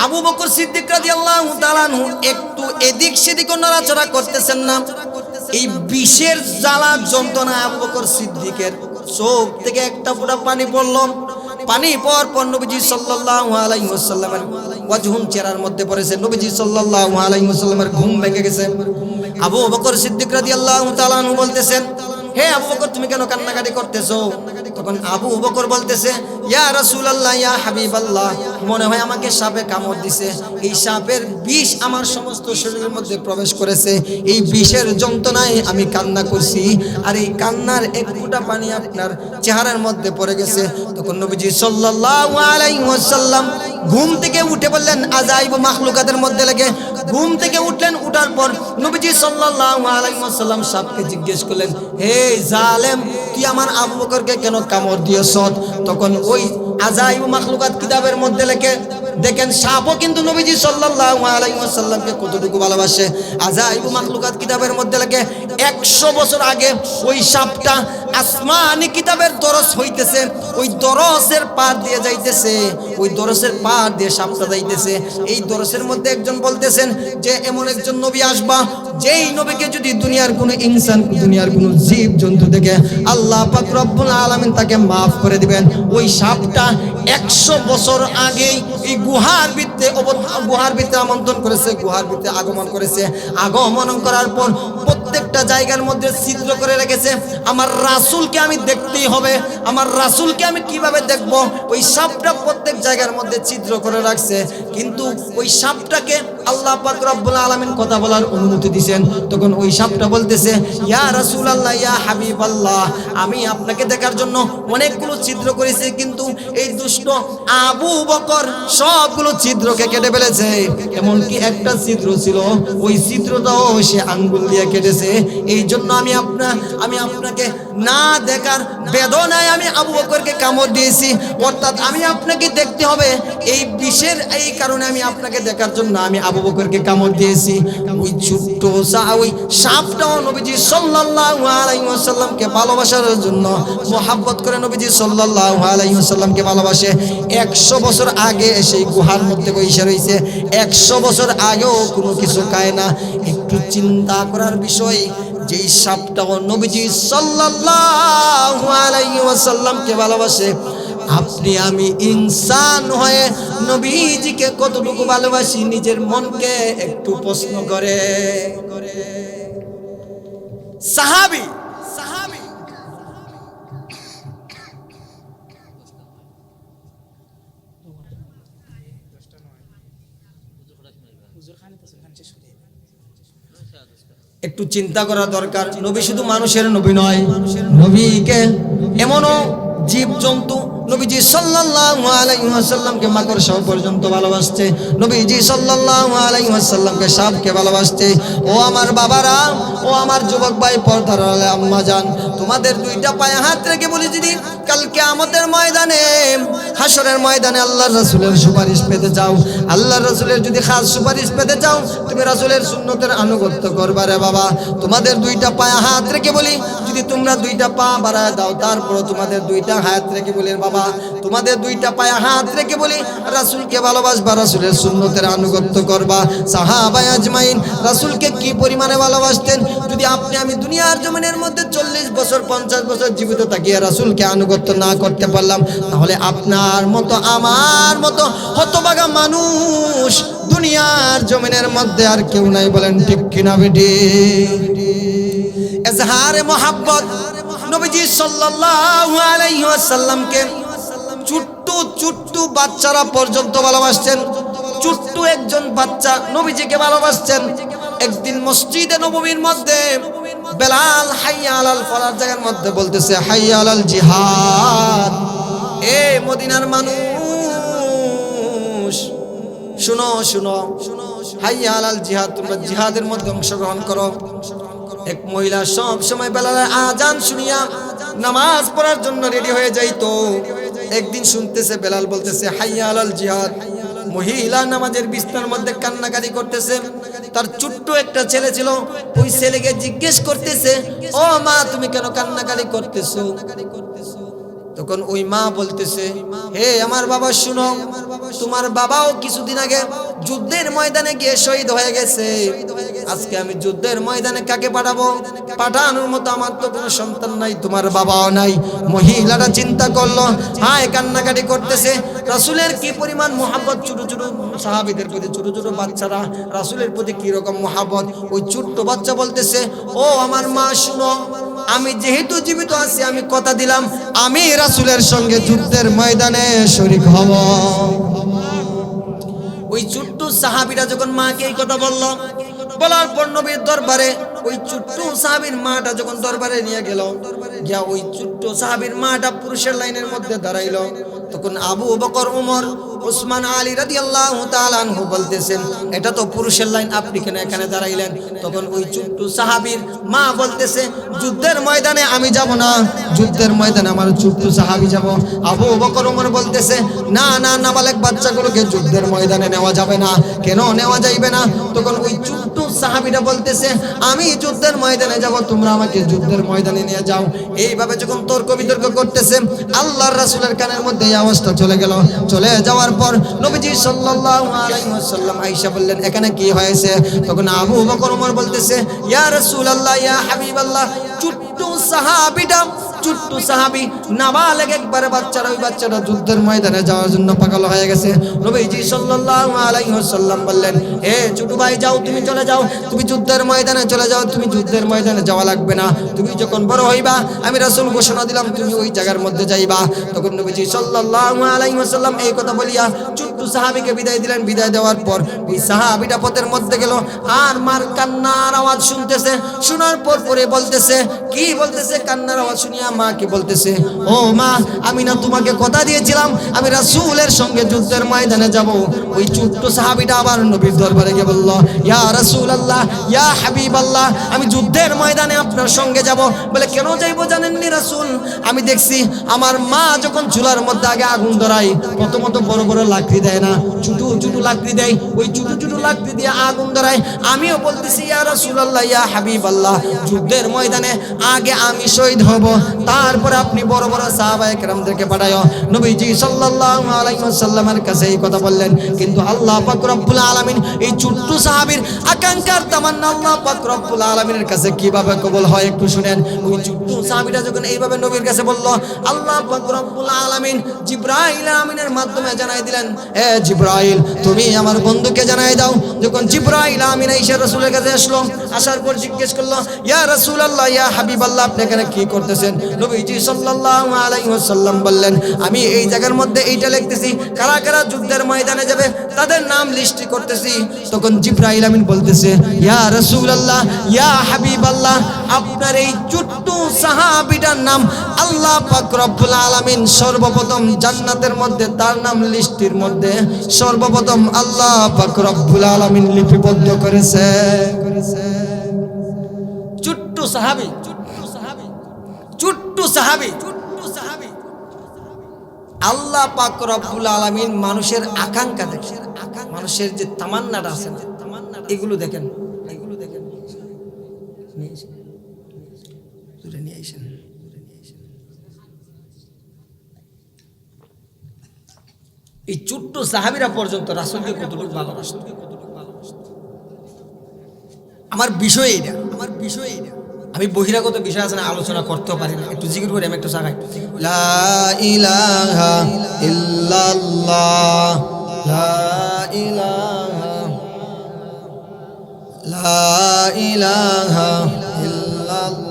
আবু বকর সিদ্দিক রাদিয়াল্লাহু তাআলা আনহু একটু এদিক সেদিক নড়াচড়া করতেছেন না। এই বিষের জ্বালা যন্ত্রণা আবু বকর সিদ্দিকের চোখ থেকে একটা ফোঁটা পানি পড়ল। পানি পর পর নবীজি সাল্লাল্লাহু আলাইহি ওয়াসাল্লামের ওয়াজহুন চেহারার মধ্যে পড়েছে। নবীজি সাল্লাল্লাহু আলাইহি ওয়াসাল্লামের ঘুম ভেঙে গেছে। আবু বকর সিদ্দিক রাদিয়াল্লাহু তাআলা আনহু বলতেছেন, হে আবু বকর, তুমি কেন কান্নাকাটি করতেছো? তখন আবু বকর বলতেছে, ইয়া রাসূলুল্লাহ, ইয়া হাবিবাল্লাহ, মনে হয় আমাকে সাপে কামড় দিছে। এই সাপের বিষ আমার সমস্ত শরীরের মধ্যে প্রবেশ করেছে। এই বিষের যন্ত্রণায় আমি কান্না করছি, আর এই কান্নার এক ফোঁটা পানি আপনার চেহারার মধ্যে পড়ে গেছে। তখন নবীজি সাল্লাল্লাহু আলাইহি ওয়াসাল্লাম ঘুম থেকে উঠে বললেন, আজাইব মাখলুকাতের মধ্যে লেগে ঘুম থেকে উঠলেন। উঠার পর নবীজি সাল্লাল্লাহু আলাইহি ওয়াসাল্লাম সাপকে জিজ্ঞেস করলেন, হে জালেম, তুই আমার আবু বকরকে কেন কামড় দিয়েছ? তখন ওই আজাইব মাখলুকাত কিতাবের মধ্যে লেখে, দেখেন সাপও কিন্তু নবীজি সাল্লাল্লাহু আলাইহি ওয়াসাল্লামকে কতটুকু ভালোবাসে। আজাইব মাখলুকাত কিতাবের মধ্যে লেখে 100 বছর আগে ওই সাপটা আসমানি কিতাবের দরস হইতেছে, ওই দরসের পার দিয়ে যাইতেছে, ওই দরসের পার দিয়ে সাপটা যাইতেছে। এই দরসের মধ্যে একজন বলতেছেন যে এমন একজন নবী আসবা, যেই নবীকে যদি দুনিয়ার কোনো ইনসান, দুনিয়ার কোনো জীব জন্তু দেখে আল্লাহ পাক রব্বুল আলামিন তাকে মাফ করে দিবেন। ওই সাপটা 100 বছর আগেই এই গুহার ভিতরে আমন্ত্রণ করেছে, গুহার ভিতরে আগমন করেছে। আগমন করার পর প্রত্যেকটা জায়গার মধ্যে ছিদ্র করে রেখেছে। আমার রাসূলকে আমি দেখতেই হবে, আমার রাসূলকে আমি কিভাবে দেখব? ওই সাপটা প্রত্যেক জায়গার মধ্যে ছিদ্র করে রাখছে, কিন্তু ওই সাপটাকে আল্লাহ পাক রব্বুল আলামিন কথা বলার অনুমতি দিয়েছেন। তখন ওই সাপটা বলতেছে, ইয়া রাসূলুল্লাহ, ইয়া হাবিবাল্লাহ, আমি আপনাকে দেখার জন্য অনেকগুলো ছিদ্র করেছি, কিন্তু এই দুষ্ট আবু বকর সবগুলো ছিদ্রকে কেটে ফেলেছে। এমনকি একটা ছিদ্র ছিল, ওই ছিদ্রটাও সে আঙ্গুল দিয়ে কেটেছে। এই জন্য আমি আপনাকে না দেখার বেদনায় আমি আবু বকরকে কামড় দিয়েছি, অর্থাৎ আমি আপনাকে দেখতে হবে। এই বিষের এই কারণে আমি আপনাকে দেখার জন্য আমি আবু বকরকে কামড় দিয়েছি। ওই ছোট্ট ওই সাপটাও নবীজি সাল্লাল্লাহু আলাইহি ওয়াসাল্লামকে ভালোবাসার জন্য মোহাব্বত করে নবীজি সাল্লাল্লাহু আলাইহি ওয়াসাল্লামকে ভালোবাসে। 100 বছর আগে সেই গুহার মধ্যে বসে রয়েছে, 100 বছর আগেও কোনো কিছু খায় না। একটু চিন্তা করার বিষয়, যেই সাপটাও নবীজি সাল্লাল্লাহু আলাইহি ওয়াসাল্লামকে ভালোবাসে, আপনি আমি ইনসান হয়ে নবীজিকে কতটুকু ভালোবাসি নিজের মনকে একটু প্রশ্ন করে। সাহাবী একটু চিন্তা করা দরকার। নবী শুধু মানুষের নবী নয়, নবীকে এমনও জীব জন্তু নবীজি সাল্লাল্লাহু আলাইহি ওয়াসাল্লামকে মাকড়সা পর্যন্ত ভালোবাসছে, নবীজি সাল্লাল্লাহু আলাইহি ওয়াসাল্লামকে সাপকে ভালোবাসছে। ও আমার বাবারা, ও আমার যুবক ভাই, পর্দার আম্মা জান, তোমাদের দুইটা পায়ে হাত রেখে বলি, যদি কাল কিয়ামতের ময়দানে, হাসরের ময়দানে আল্লাহর রাসূলের সুপারিশ পেতে চাও, আল্লাহর রাসূলের যদি খাস সুপারিশ পেতে চাও, তুমি রাসূলের সুন্নতের আনুগত্য করবা রে বাবা। তোমাদের দুইটা পায়ে হাত রেখে বলি, যদি তোমরা দুইটা পা বাড়ায় দাও, তারপর তোমাদের দুইটা হাত রেখে বলি বাবা, তোমাদের দুইটা পায়ে হাত রেখে বলি, রাসূলকে ভালোবাসবা, রাসূলের সুন্নতের আনুগত্য করবা। সাহাবায়ে আজমাইন রাসূলকে কি পরিমাণে ভালোবাসতেন! যদি আপনি আমি দুনিয়ার জমিনের মধ্যে 40 বছর 50 বছর জীবিত থাকিয়ে রাসূলকে আনুগত্য না করতে পারলাম, তাহলে আপনার মতো আমার মতো হতভাগা মানুষ দুনিয়ার জমিনের মধ্যে আর কেউ নাই। বলেন ঠিক কিনা বেটি? এজহারে মোহাব্বত নবীজি সাল্লাল্লাহু আলাইহি ওয়াসাল্লামকে ছোট্ট বাচ্চারা পর্যন্ত ভালোবাসতেন। ছোট্ট একজন বাচ্চা নবীজিকে ভালোবাসতেন। একদিন মসজিদে নববীর মধ্যে বেলাল হাইয়া আলাল ফলার জায়গার মধ্যে বলতেছে, হাইয়া আলাল জিহাদ। এ মদিনার মানুষ, শুনো শুনো, হাইয়া আলাল জিহাদ, তোমরা জিহাদের মধ্যে অংশগ্রহণ করো। এক মহিলা সব সময় বেলালের আজান শুনিয়া নামাজ পড়ার জন্য রেডি হয়ে যাইতো। একদিন শুনতেছে বেলাল বলতেছে হাইয়া আলাল জিহাদ। মহিলা নামাজের বিছানার মধ্যে কান্নাকাটি করতেছে। তার ছোট্ট একটা ছেলে ছিল, ওই ছেলেকে জিজ্ঞেস করতেছে, ও মা, তুমি কেন কান্নাকাটি করতেছো? তখন ওই মা বলতেছে, হে আমার বাবা, শুনো, তোমার বাবাও কিছুদিন আগে যুদ্ধের ময়দানে গিয়ে শহীদ হয়ে গেছে। আজকে আমি যুদ্ধের ময়দানে কাকে পাঠাবো? পাঠানোর মতো আমার তো কোনো সন্তান নাই, তোমার বাবাও নাই। মহিলাটা চিন্তা করলো, হায়, কান্নাকাটি করতেছে। রাসূলের কি পরিমাণ মহাব্বত, ছোট ছোট সাহাবীদের প্রতি, ছোট ছোট বাচ্চারা রাসূলের প্রতি কি রকম মহাব্বত। ওই ছোট্ট বাচ্চা বলতেছে, ও আমার মা, শুনো, আমি যেহেতু জীবিত আছি আমি কথা দিলাম আমি রাসূলের সঙ্গে যুদ্ধের ময়দানে শরীক হব। ওই ছোট্ট সাহাবীরা যখন মাকে এই কথা বলল, বলার পর নবীর দরবারে ওই ছোট্ট সাহাবীর মাটা যখন দরবারে নিয়ে গেল, গিয়া ওই ছোট্ট সাহাবীর মাটা পুরুষের লাইনের মধ্যে দাঁড়াইল। তখন আবু বকর, ওমর, ওসমান, আলী রাদিয়াল্লাহু তাআলা আনহু বলতেছেন, এটা তো পুরুষের লাইন, আপনি কেন এখানে দাঁড়াইলেন? তখন ওই ছোট্ট সাহাবীর মা বলতেছে, যুদ্ধের ময়দানে আমি যাব না, যুদ্ধের ময়দানে আমার ছোট্ট সাহাবী যাব। আবু বকর, ওমর বলতেছে, না না, নাবালেগ বাচ্চাগুলোকে যুদ্ধের ময়দানে নেওয়া যাবে না। কেন নেওয়া যাইবে না? তখন ওই ছোট্ট সাহাবীরা বলতেছে, আমি যুদ্ধের ময়দানে যাব, তোমরা আমাকে যুদ্ধের ময়দানে নিয়ে যাও। এইভাবে যখন তর্ক বিতর্ক করতেছে, আল্লাহর রাসূলের কানের মধ্যে এই আওয়াজটা চলে গেল। চলে যাওয়ার পর নবীজি সাল্লাল্লাহু আলাইহি ওয়াসাল্লাম আয়েশা বললেন, এখানে কি হয়েছে? তখন আবু বকর, ওমর বলতেছে, ইয়া রাসূলুল্লাহ, ইয়া হাবিবাল্লাহ, ছোট্ট সাহাবীটা, ছোট্ট সাহাবী নাবালেগ একবারে বাচ্চারা, ওই বাচ্চাটা যুদ্ধের ময়দানে যাওয়ার জন্য পাগল হয়ে গেছে। নবীজি সাল্লাল্লাহু আলাইহি ওয়াসাল্লাম বললেন, হে ছোট ভাই, যাও, তুমি চলে যাও, তুমি যুদ্ধের ময়দানে চলে যাও, তুমি যুদ্ধের ময়দানে যাওয়া লাগবে না, তুমি যখন বড় হইবা আমি রাসূল ঘোষণা দিলাম তুমি ওই জায়গার মধ্যে যাইবা। তখন নবীজি সাল্লাল্লাহু আলাইহি ওয়াসাল্লাম এই কথা বলিয়া ছোট্ট সাহাবীকে বিদায় দিলেন। বিদায় দেওয়ার পর ওই সাহাবীটা পথের মধ্যে গেল, আর মার কান্নার আওয়াজ শুনতেছে। শোনার পর পরে বলতেছে, কি বলতেছে? কান্নার আওয়াজ শুনিয়া মা কি বলতেছে, ও মা, আমি না তোমাকে কথা দিয়েছিলাম আমি রাসূলের সঙ্গে যুদ্ধের ময়দানে যাব। ওই ছোট্ট সাহাবীটা আবার নবীর দরবারে গিয়ে বলল, ইয়া রাসূলুল্লাহ, ইয়া হাবিবাল্লাহ, আমি যুদ্ধের ময়দানে আপনার সঙ্গে যাব। বলে, কেন যাইবো জানেননি রাসূল? আমি দেখছি আমার মা যখন চুলার মধ্যে আগে আগুন ধরায়, প্রথমত বড় বড় লাকড়ি দেয় না, ছোট ছোট লাকড়ি দেয়, ওই ছোট ছোট লাকড়ি দিয়ে আগুন ধরায়। আমিও বলতেছি, ইয়া রাসূলুল্লাহ, ইয়া হাবিবাল্লাহ, যুদ্ধের ময়দানে আগে আমি শহীদ হব, তারপরে আপনি বড় বড় সাহাবায়ে কেরামদেরকে পাঠায়। নবীজি সাল্লাল্লাহু আলাইহি ওয়াসাল্লামের কাছে এই কথা বললেন, কিন্তু আল্লাহ পাক রব্বুল আলামিন এই ছোট্ট সাহাবীর আকাঙ্ক্ষার তামান্না আল্লাহ পাক রব্বুল আলামিনের কাছে কিভাবে কবুল হয় একটু শুনেন। ওই ছোট্ট সাহাবীরা যখন এইভাবে নবীর কাছে বলল, আল্লাহ পাক রব্বুল আলামিন জিবরাইল আমিনের মাধ্যমে জানাই দিলেন, এ জিবরাইল, তুমি আমার বন্ধুকে জানাই দাও। যখন জিবরাইল আমিন এসে রাসূলের কাছে আসলো, আসার পর জিজ্ঞেস করলো, ইয়া রাসূলুল্লাহ, ইয়া হাবিবাল্লাহ, আপনি এখানে কি করতেছেন? নবীজি সাল্লাল্লাহু আলাইহি ওয়াসাল্লাম বললেন, আমি এই জায়গার মধ্যে এইটা লিখতেছি, কারা কারা যুদ্ধের ময়দানে যাবে তাদের নাম লিস্ট করতেছি। তখন জিবরাইল আমিন বলতেছে, ইয়া রাসূলুল্লাহ, ইয়া হাবিবাল্লাহ, আপনার এই ছোট্ট সাহাবীটার নাম আল্লাহ পাক রব্বুল আলামিন সর্বপ্রথম জান্নাতের মধ্যে তার নাম লিস্টের মধ্যে সর্বপ্রথম আল্লাহ পাক রব্বুল আলামিন লিপিবদ্ধ করেছে। ছোট্ট সাহাবী, ছোট্ট সাহাবী, আল্লাহ পাক রব্বুল আলামিন মানুষের আকাঙ্ক্ষা দেখেন, মানুষের যে তামান্নাটা আছে, এগুলো দেখেন, এগুলো দেখেন। এই ছোট্ট সাহাবীরা পর্যন্ত রাসূলকে কতটুকু ভালোবাসত। আমার বিষয় এইটা, আমার বিষয় এইটা। আমি বহিরাগত বিষয় আছে না আলোচনা করতেও পারি না, একটু জিকির করি আমি একটু সাগাই, লা ইলাহা ইল্লাল্লাহ, লা ইলাহা, লা ইলাহা ইল্লাল্লাহ।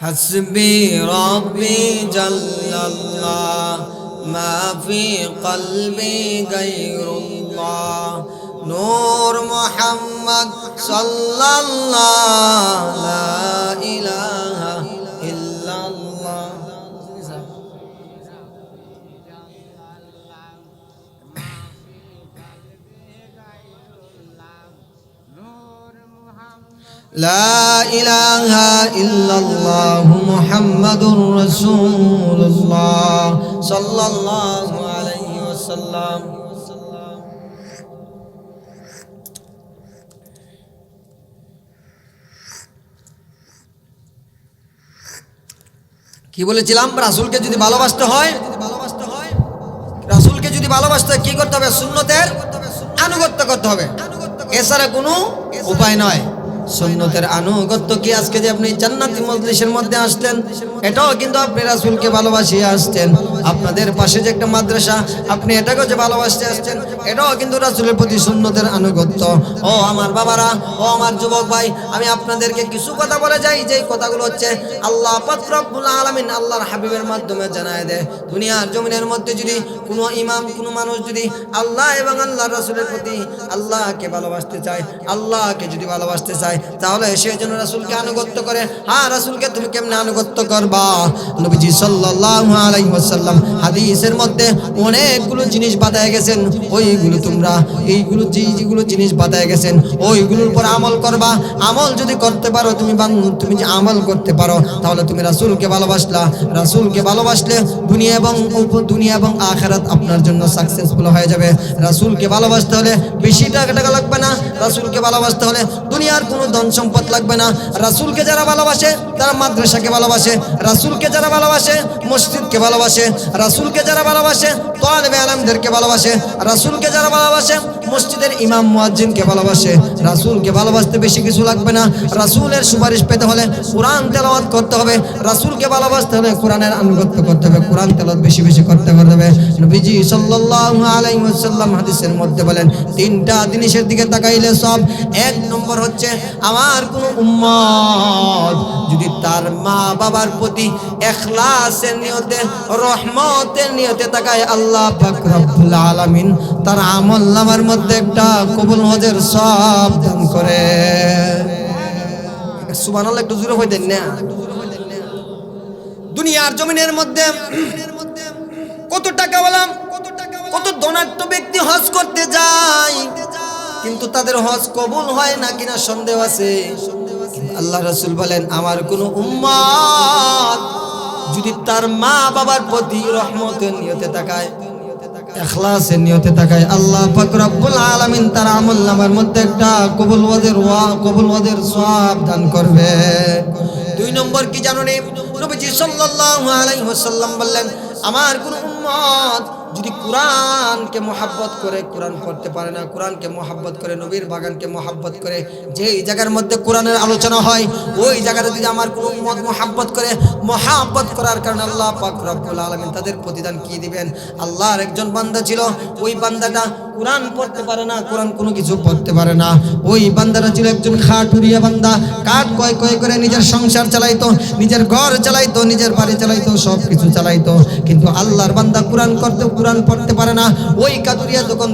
হাসবি রব্বি জাল্লাল্লাহ, মা ফি কলবি গায়রুল্লাহ, নূর মুহাম্মদ সাল্লাল্লাহ, লা ইলাহা ইল্লাল্লাহ। লা ইলাহা ইল্লাল্লাহ মুহাম্মাদুর রাসূলুল্লাহ সাল্লাল্লাহু আলাইহি ওয়াসাল্লাম। কি বলেছিলাম? রাসূলকে যদি ভালোবাসতে হয়, রাসূলকে যদি ভালোবাসতে হয় কি করতে হবে? সুন্নতের আনুগত্য করতে হবে, এছাড়া কোনো উপায় নয়। সুন্নতের আনুগত্য কি আজকে যে আপনি জান্নাতি মজলিসের মধ্যে আসলেন, এটাও কিন্তু আপনি রাসূলকে ভালোবাসিয়ে আসছেন। আপনাদের পাশে যে একটা মাদ্রাসা, আপনি এটাকেও যে ভালোবাসতে আসছেন, এটাও কিন্তু রাসূলের প্রতি সুন্নতের আনুগত্য। ও আমার বাবারা, ও আমার যুবক ভাই, আমি আপনাদেরকে কিছু কথা বলে যাই, যেই কথাগুলো হচ্ছে আল্লাহ পাক রব্বুল আলামিন আল্লাহর হাবিবের মাধ্যমে জানায় দেয়। দুনিয়ার জমিনের মধ্যে যদি কোনো ইমাম, কোনো মানুষ যদি আল্লাহ এবং আল্লাহর রাসূলের প্রতি, আল্লাহকে ভালোবাসতে চায়, আল্লাহকে যদি ভালোবাসতে চায়, তাহলে সে যেন রাসূলকে আনুগত্য করে। হ্যাঁ, রাসূলকে তুমি কেমনে আনুগত্য করবা? নবীজি সাল্লাল্লাহু আলাইহি ওয়াসাল্লাম হাদিসের মধ্যে অনেকগুলো জিনিস বাতায় গেছেন, ওইগুলো তোমরা, এইগুলো যেগুলো জিনিস বাতায় গেছেন, ওইগুলোর উপর আমল করবা। আমল যদি করতে পারো, তুমি যে আমল করতে পারো, তাহলে তুমি রাসূলকে ভালোবাসলা। রাসূলকে ভালোবাসলে দুনিয়া এবং আখিরাত আপনার জন্য সাকসেসফুল হয়ে যাবে। রাসূলকে ভালোবাসতে হলে বেশি টাকা লাগবে না। রাসূলকে ভালোবাসতে হলে দুনিয়ার কোনো ধন সম্পদ লাগবে না। রাসূলকে যারা ভালোবাসে তারা মাদ্রাসাকে ভালোবাসে, রাসূলকে যারা ভালোবাসে মসজিদকে ভালোবাসে, রাসূলকে যারা ভালোবাসে তালেবে ইলমদেরকে ভালোবাসে, রাসূলকে যারা ভালোবাসে মসজিদের ইমাম মুয়াজ্জিনকে ভালোবাসে। রাসূলকে ভালোবাসতে বেশি কিছু লাগবে না। রাসূলের সুপারিশ পেতে হলে কোরআন তেলাওয়াত করতে হবে। রাসূলকে ভালোবাসতে হলে কোরআনের আনুগত্য করতে হবে, কোরআন তেলাওয়াত বেশি বেশি করতে হবে। নবীজি সাল্লাল্লাহু আলাইহি ওয়াসাল্লাম হাদিসের মধ্যে বলেন, তিনটা জিনিসের দিকে তাকাইলে সব। এক নম্বর হচ্ছে, আমার কোন উম্মত যদি তার মা বাবার প্রতি ইখলাসের নিয়তে, রহমতের নিয়তে তাকায়, আল্লাহ পাক রব্বুল আলামিন তার আমলনামার মধ্যে একটা কবুল হজের সওয়াব দান করে। সুবহানাল্লাহ, একটু জোরে হয়ে দেন না। দুনিয়ার জমিনের মধ্যে কত টাকাওয়ালা, কত ধনাঢ্য ব্যক্তি হজ করতে যায়, কিন্তু তাদের হজ কবুল হয় না কিনা সন্দেহ আছে। আল্লাহ রাসূল বলেন, আমার কোন উম্মত যদি তার মা বাবার প্রতি রহমতের নিয়তে তাকায়, ইখলাসের নিয়তে তাকায়, আল্লাহ পাক রব্বুল আলামিন তার আমলনামার মধ্যে একটা কবুল ওয়াদের সওয়াব দান করবে। দুই নম্বর কি জানেন? নবীজি সাল্লাল্লাহু আলাইহি ওয়াসাল্লাম বললেন, আমার কোন উম্মত যদি কোরআনকে মহব্বত করে, কোরআন পড়তে পারে না, কোরআনকে মহব্বত করে, নবীর বাগানকে মহব্বত করে, যেই জায়গার মধ্যে কোরআনের আলোচনা হয়, ওই জায়গাটা যদি আমার কোন উম্মত মহব্বত করে, মহব্বত করার কারণে আল্লাহ পাক রব্বুল আলামিন তাদের প্রতিদান কি দিবেন? আল্লাহর একজন বান্দা ছিল, ওই বান্দাটা কোরআন পড়তে পারে না, কোরআন কোনো কিছু পড়তে পারে না। ওই বান্দাটা ছিল একজন খাটুরিয়া বান্দা, কাঠ কয় কয় করে নিজের সংসার চালাইতো, নিজের ঘর চালাইতো, নিজের বাড়ি চালাইতো, সব কিছু চালাইতো। কিন্তু আল্লাহর বান্দা কোরআন পড়তে পারে না। ওই কাটুরিয়া যখন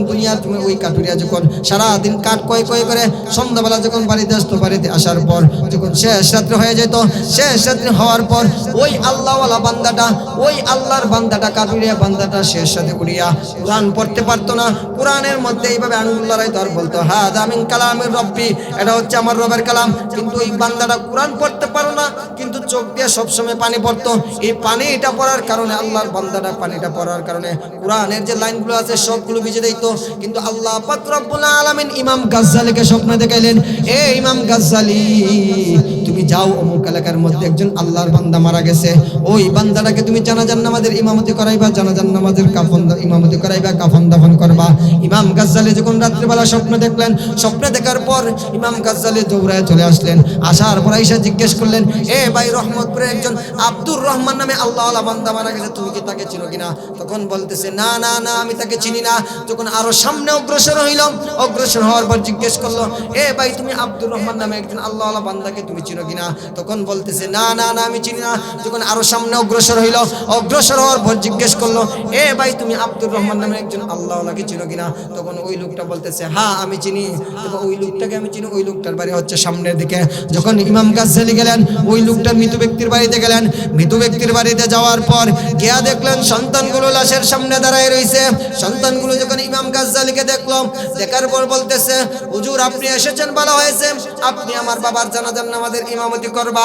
সারাদিন কাঠ কয় কয় করে সন্ধ্যাবেলা যখন বাড়িতে আসতো, বাড়িতে আসার পর যখন শেষ রাত্রি হয়ে যেত, শেষ রাত্রি হওয়ার পর ওই আল্লাহওয়ালা বান্দাটা, ওই আল্লাহর বান্দাটা, কাটুরিয়া বান্দাটা শেষ রাতে উড়িয়া কোরআন পড়তে পারতো না। কোরআনের মধ্যে এইভাবে আঙ্গুল লড়াইতো আর বলতো, হাদা মিন কালামির রব্বি, এটা হচ্ছে আমার রবের কালাম। কিন্তু ওই বান্দাটা কোরআন পড়তে পারো না, কিন্তু চোখ দিয়ে সবসময় পানি পড়তো। এই পানিটা পড়ার কারণে, আল্লাহর বান্দাটা পানিটা পড়ার কারণে কোরআনের যে লাইনগুলো আছে সবগুলো ভিজে দিত। কিন্তু আল্লাহ পাক রব্বুল আলামিন ইমাম গাজ্জালিকে স্বপ্নে দেখাইলেন, এ ইমাম গাজ্জালি, তুমি যাও, অমুক এলাকার মধ্যে একজন আল্লাহর বান্দা মারা গেছে, ওই বান্দাটাকে তুমি জানাজার নামাজের ইমামতি করাইবা, জানাজার নামাজের ইমামতি করাইবা, কাফন দাফন করবা। ইমাম গাজ্জালি যখন রাত্রিবেলা স্বপ্ন দেখলেন, স্বপ্ন দেখার পর ইমাম গাজ্জালি দৌড়ায় চলে আসলেন। আসার পর আয়েশা জিজ্ঞেস করলেন, এ ভাই, রহমতপুরে একজন আব্দুর রহমান নামে আল্লাহওয়ালা বান্দা মারা গেছে, তুমি কি তাকে চিনো কিনা? তখন বলতেছে, না না না, আমি তাকে চিনি না। যখন আরো সামনে অগ্রসর হইলাম, অগ্রসর হওয়ার পর জিজ্ঞেস করলো, এ ভাই, তুমি আব্দুর রহমান নামে একজন আল্লাহওয়ালা বান্দাকে তুমি চিনো কিনা? তখন বলতেছে, না না না, আমি চিনি না। যখন আরো সামনে অগ্রসর হইল, অগ্রসর হওয়ার পর জিজ্ঞেস করলো, এ ভাই, তুমি আব্দুর রহমান নামে একজন আল্লাহওয়ালাকে চিনো কিনা? তখন ওই লোকটা বলতেছে, হ্যাঁ আমি চিনি। তখন ওই লোকটাকে আমি চিনি, ওই লোকটার বাড়ি হচ্ছে সামনের দিকে। যখন ইমাম গাজ্জালি গেলেন, ওই লোকটার মৃত ব্যক্তির বাড়িতে গেলেন। মৃত ব্যক্তির বাড়িতে যাওয়ার পর গিয়া দেখলেন সন্তানগুলো লাশের সামনে দাঁড়ায় রয়েছে। সন্তানগুলো যখন ইমাম গাজ্জালিকে দেখলো, দেখার পর বলতেছে, হুজুর, আপনি এসেছেন, ভালো হয়েছে, আপনি আমার বাবার জানাজার নামাজের ইমামতি করবা,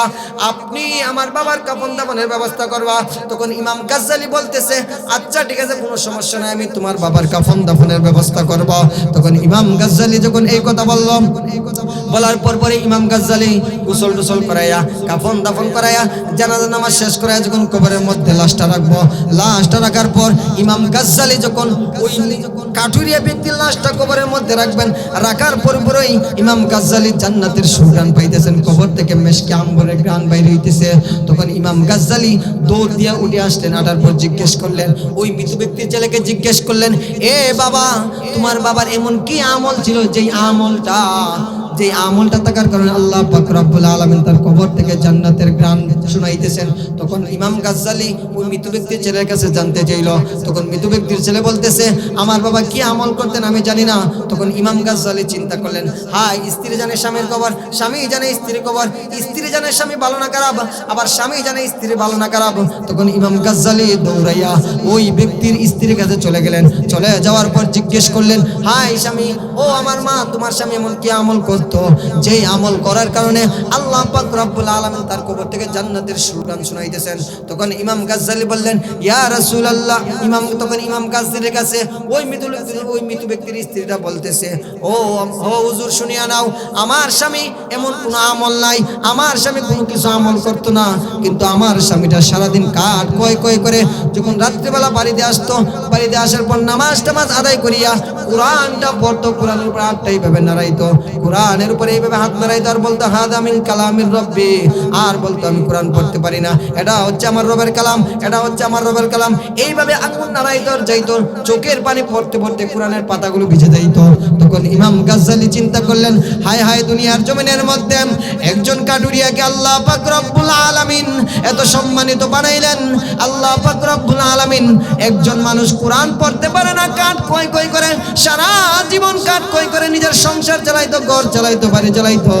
আপনি আমার বাবার কাফন দাফনের ব্যবস্থা করবা। তখন ইমাম গাজ্জালি বলতেছে, আচ্ছা ঠিক আছে, কোনো সমস্যা নাই, আমি তোমার বাবার কাফন দাফনের ব্যবস্থা করব। তখন ইমাম গাজ্জালি যখন এই কথা বলার পরে ইমাম গাজ্জালি গোসল টোসল করাইয়া, কাফন দাফন করাইয়া, জানাজা নামাজ শেষ করাইয়া যখন কবরের মধ্যে লাশটা রাখবো, লাশটা রাখার পর ইমাম গাজ্জালি যখন কাঠুরিয়া ব্যক্তির লাশটা কবরের মধ্যে রাখবেন, রাখার পরপরই ইমাম গাজ্জালী জান্নাতের সুঘ্রাণ পাইতেছেন, কবর থেকে মেশকে আম্বরের ঘ্রাণ বাইরে হইতেছে। তখন ইমাম গাজ্জালী দৌড় দিয়া উঠে আসলেন, আটার পর জিজ্ঞেস করলেন, ওই মৃত ব্যক্তির ছেলেকে জিজ্ঞেস করলেন, এ বাবা, তোমার বাবার এমন কি আমল ছিল যে আমলটা থাকার কারণে আল্লাহ পাক রব্বুল আলামিন তার কবর থেকে জান্নাতের গান শুনাইতেছেন। তখন ইমাম গাজ্জালী ওই মৃত ব্যক্তির ছেলের কাছে জানতে চাইল। তখন মৃত ব্যক্তির ছেলে বলতেছে, আমার বাবা কি আমল করতেন আমি জানি না। তখন ইমাম গাজ্জালী চিন্তা করলেন, হায়, স্ত্রী জানে স্বামীর কবর, স্বামী জানে স্ত্রীর কবর, স্ত্রী জানে স্বামী ভালো না খারাপ, আবার স্বামী জানে স্ত্রী ভালো না খারাপ। তখন ইমাম গাজ্জালী দৌড়াইয়া ওই ব্যক্তির স্ত্রীর কাছে চলে গেলেন। চলে যাওয়ার পর জিজ্ঞেস করলেন, হায় স্বামী, ও আমার মা, তোমার স্বামী এমন কি আমল করতো যেই আমল করার কারণে আল্লাহ পাক রব্বুল আলামিন তার কবর থেকে জান্নাতের সুরগান শুনাইতেছেন। তখন ইমাম গাজ্জালী বললেন, ইয়া রাসূলুল্লাহ। তখন ইমাম গাজ্জালীর কাছে ওই মৃত ব্যক্তির স্ত্রীটা বলতেছে, ও হুজুর, শুনিয়া নাও, আমার স্বামী এমন কোনো আমল নাই, আমার স্বামী কোনো কিছু আমল করতো না, কিন্তু আমার স্বামীটা সারাদিন কাঠ কয় করে যখন রাত্রিবেলা বাড়িতে আসতো, বাড়িতে আসার পর নামাজ আদায় করিয়া কোরআনটা পড়তো, কোরআনের উপর হাতটা এইভাবে নাড়াইতো, কোরআনের উপরে এইভাবে হাত নাড়াইতো, আর বলতো হাদা মিন কালামির রব্বি, আর বলতো আমি কোরআন পড়তে পারি না, এটা হচ্ছে আমার রবের কালাম, এটা হচ্ছে আমার রবের কালাম। এইভাবে আঙ্গুল নাড়াইতো আর যাইতো, চোখের পানি পড়তে পড়তে কোরআনের পাতাগুলো ভিজে যাইতো। তখন ইমাম গাজ্জালী চিন্তা করলেন, হায় হায়, দুনিয়ার জমিনের মধ্যে একজন কাঠুরিয়াকে আল্লাহ পাক রব্বুল আলামিন এত সম্মানিত বানাইলেন। আল্লাহ পাক রব্বুল আলামিন একজন মানুষ কোরআন পড়তে পারে না, কাঠ কয় করে সারা জীবন কাঠ কয় করে নিজের সংসার চালাইতো, ঘর চালাইতো, বাড়ি চালাইতো,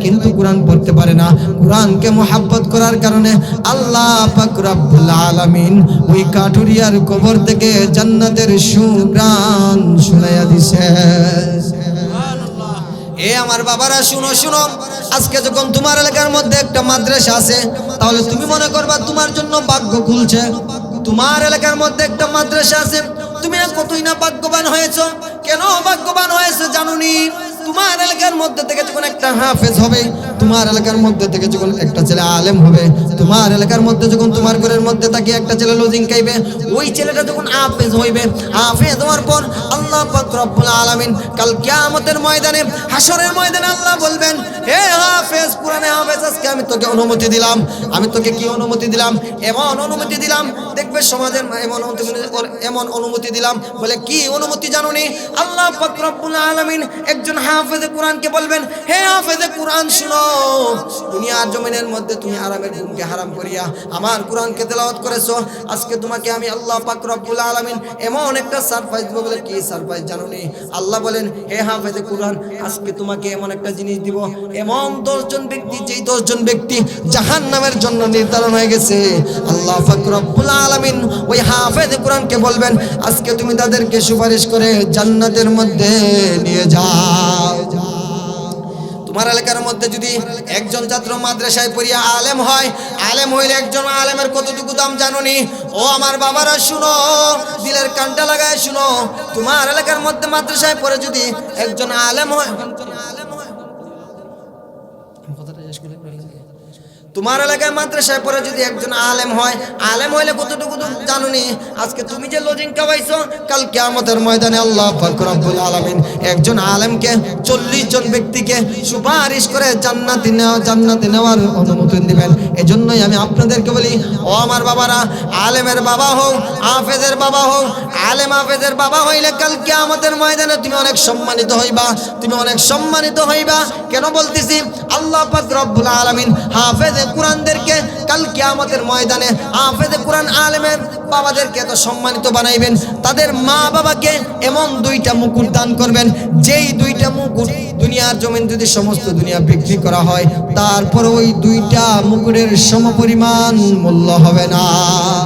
কিন্তু কোরআন পড়তে পারে না। কোরআনকে মুহাব্বত করার কারণে আল্লাহ পাক রব্বুল আলামিন ওই কাঠুরিয়ার কবর থেকে জান্নাতের সুঘ্রাণ শুনাইয়া দিছে। এ আমার বাবারা, শুনো, আজকে যখন তোমার এলাকার মধ্যে একটা মাদ্রাসা আছে, তাহলে তুমি মনে করবা তোমার জন্য ভাগ্য খুলছে। তোমার এলাকার মধ্যে একটা মাদ্রাসা আছে, তুমি কতই না ভাগ্যবান হয়েছো। কেন ভাগ্যবান হয়েছে জানোনি? তোমার এলাকার মধ্যে থেকে যখন একটা হাফেজ হবে, তোমার এলাকার মধ্যে থেকে যখন একটা ছেলে আলেম হবে, তোমার এলাকার মধ্যে যখন তোমার ঘরের মধ্যে থাকে একটা ছেলে লজিং খাইবে, ওই ছেলেটা যখন হাফেজ হইবে, হাফেজ হওয়ার পর আল্লাহ পাক রব্বুল আলামিন কাল কিয়ামতের ময়দানে, হাসরের ময়দানে আল্লাহ বলবেন, হে হাফেজ, কোরআনে হাফেজ, আজকে আমি তোকে অনুমতি দিলাম। আমি তোকে কি অনুমতি দিলাম? এমন অনুমতি দিলাম, দেখবে সমাজের এমন অনুমতি দিলাম। বলে কি অনুমতি জানোনি? আল্লাহ পাক রব্বুল আলামিন একজন হাফেজে কোরআনকে বলবেন, হে হাফেজে কোরআন শুনো, দুনিয়ার জমিনের মধ্যে তুমি আরামের ঘুমকে হারাম করিয়া আমার কোরআনকে তেলাওয়াত করেছো, আজকে তোমাকে আমি আল্লাহ পাক রব্বুল আলামিন এমন একটা সারপ্রাইজ দেব। বলে কি সারপ্রাইজ জানোনি? আল্লাহ বলেন, হে হাফেজে কোরআন, আজকে তোমাকে এমন একটা জিনিস দিব, এমন 10 জন ব্যক্তি, যেই 10 জন ব্যক্তি জাহান্নামের জন্য নির্ধারণ হয়ে গেছে, আল্লাহ পাক রব্বুল আলামিন ওই হাফেজে কোরআনকে বলবেন, আজকে তুমি তাদেরকে সুপারিশ করে জান্নাতের মধ্যে নিয়ে যাও। তোমার এলাকার মধ্যে যদি একজন ছাত্র মাদ্রাসায় পড়িয়া আলেম হয়, আলেম হইলে একজন আলেমের কতটুকু দাম জানোনি? ও আমার বাবারা, শুনো, দিলের কানটা লাগায় শুনো, তোমার এলাকার মধ্যে মাদ্রাসায় পড়ে যদি একজন আলেম হয়, তোমার এলাকায় মাদ্রাসায় পড়ে যদি একজন আলেম হয়, আলেম হইলে কতটুকু জানোনি? আজকে তুমি যে লজিং খাওয়াইছো, কাল কিয়ামতের ময়দানে আল্লাহ পাক রব্বুল আলামিন একজন আলেমকে 40 জন ব্যক্তিকে সুপারিশ করে জান্নাতে নেওয়ার অনুমতি দিবেন। এজন্যই আমি আপনাদেরকে বলি, ও আমার বাবারা, আলেমের বাবা হও, হাফেজের বাবা হও, আলেম হাফেজের বাবা হইলে কাল কিয়ামতের ময়দানে তুমি অনেক সম্মানিত হইবা, তুমি অনেক সম্মানিত হইবা। কেন বলতেছি? আল্লাহ পাক রব্বুল আলামিন হাফেজে কোরআনদেরকে কাল কিয়ামতের ময়দানে, হাফেজে কোরআন আলেমের বাবাদেরকে এত সম্মানিত বানাইবেন, তাদের মা বাবাকে এমন 2টা মুকুট দান করবেন, যেই 2টা মুকুট দুনিয়ার জমিন যদি সমস্ত দুনিয়া বিক্রি করা হয়, তারপর ওই 2টা মুকুটের সমপরিমাণ মূল্য হবে না।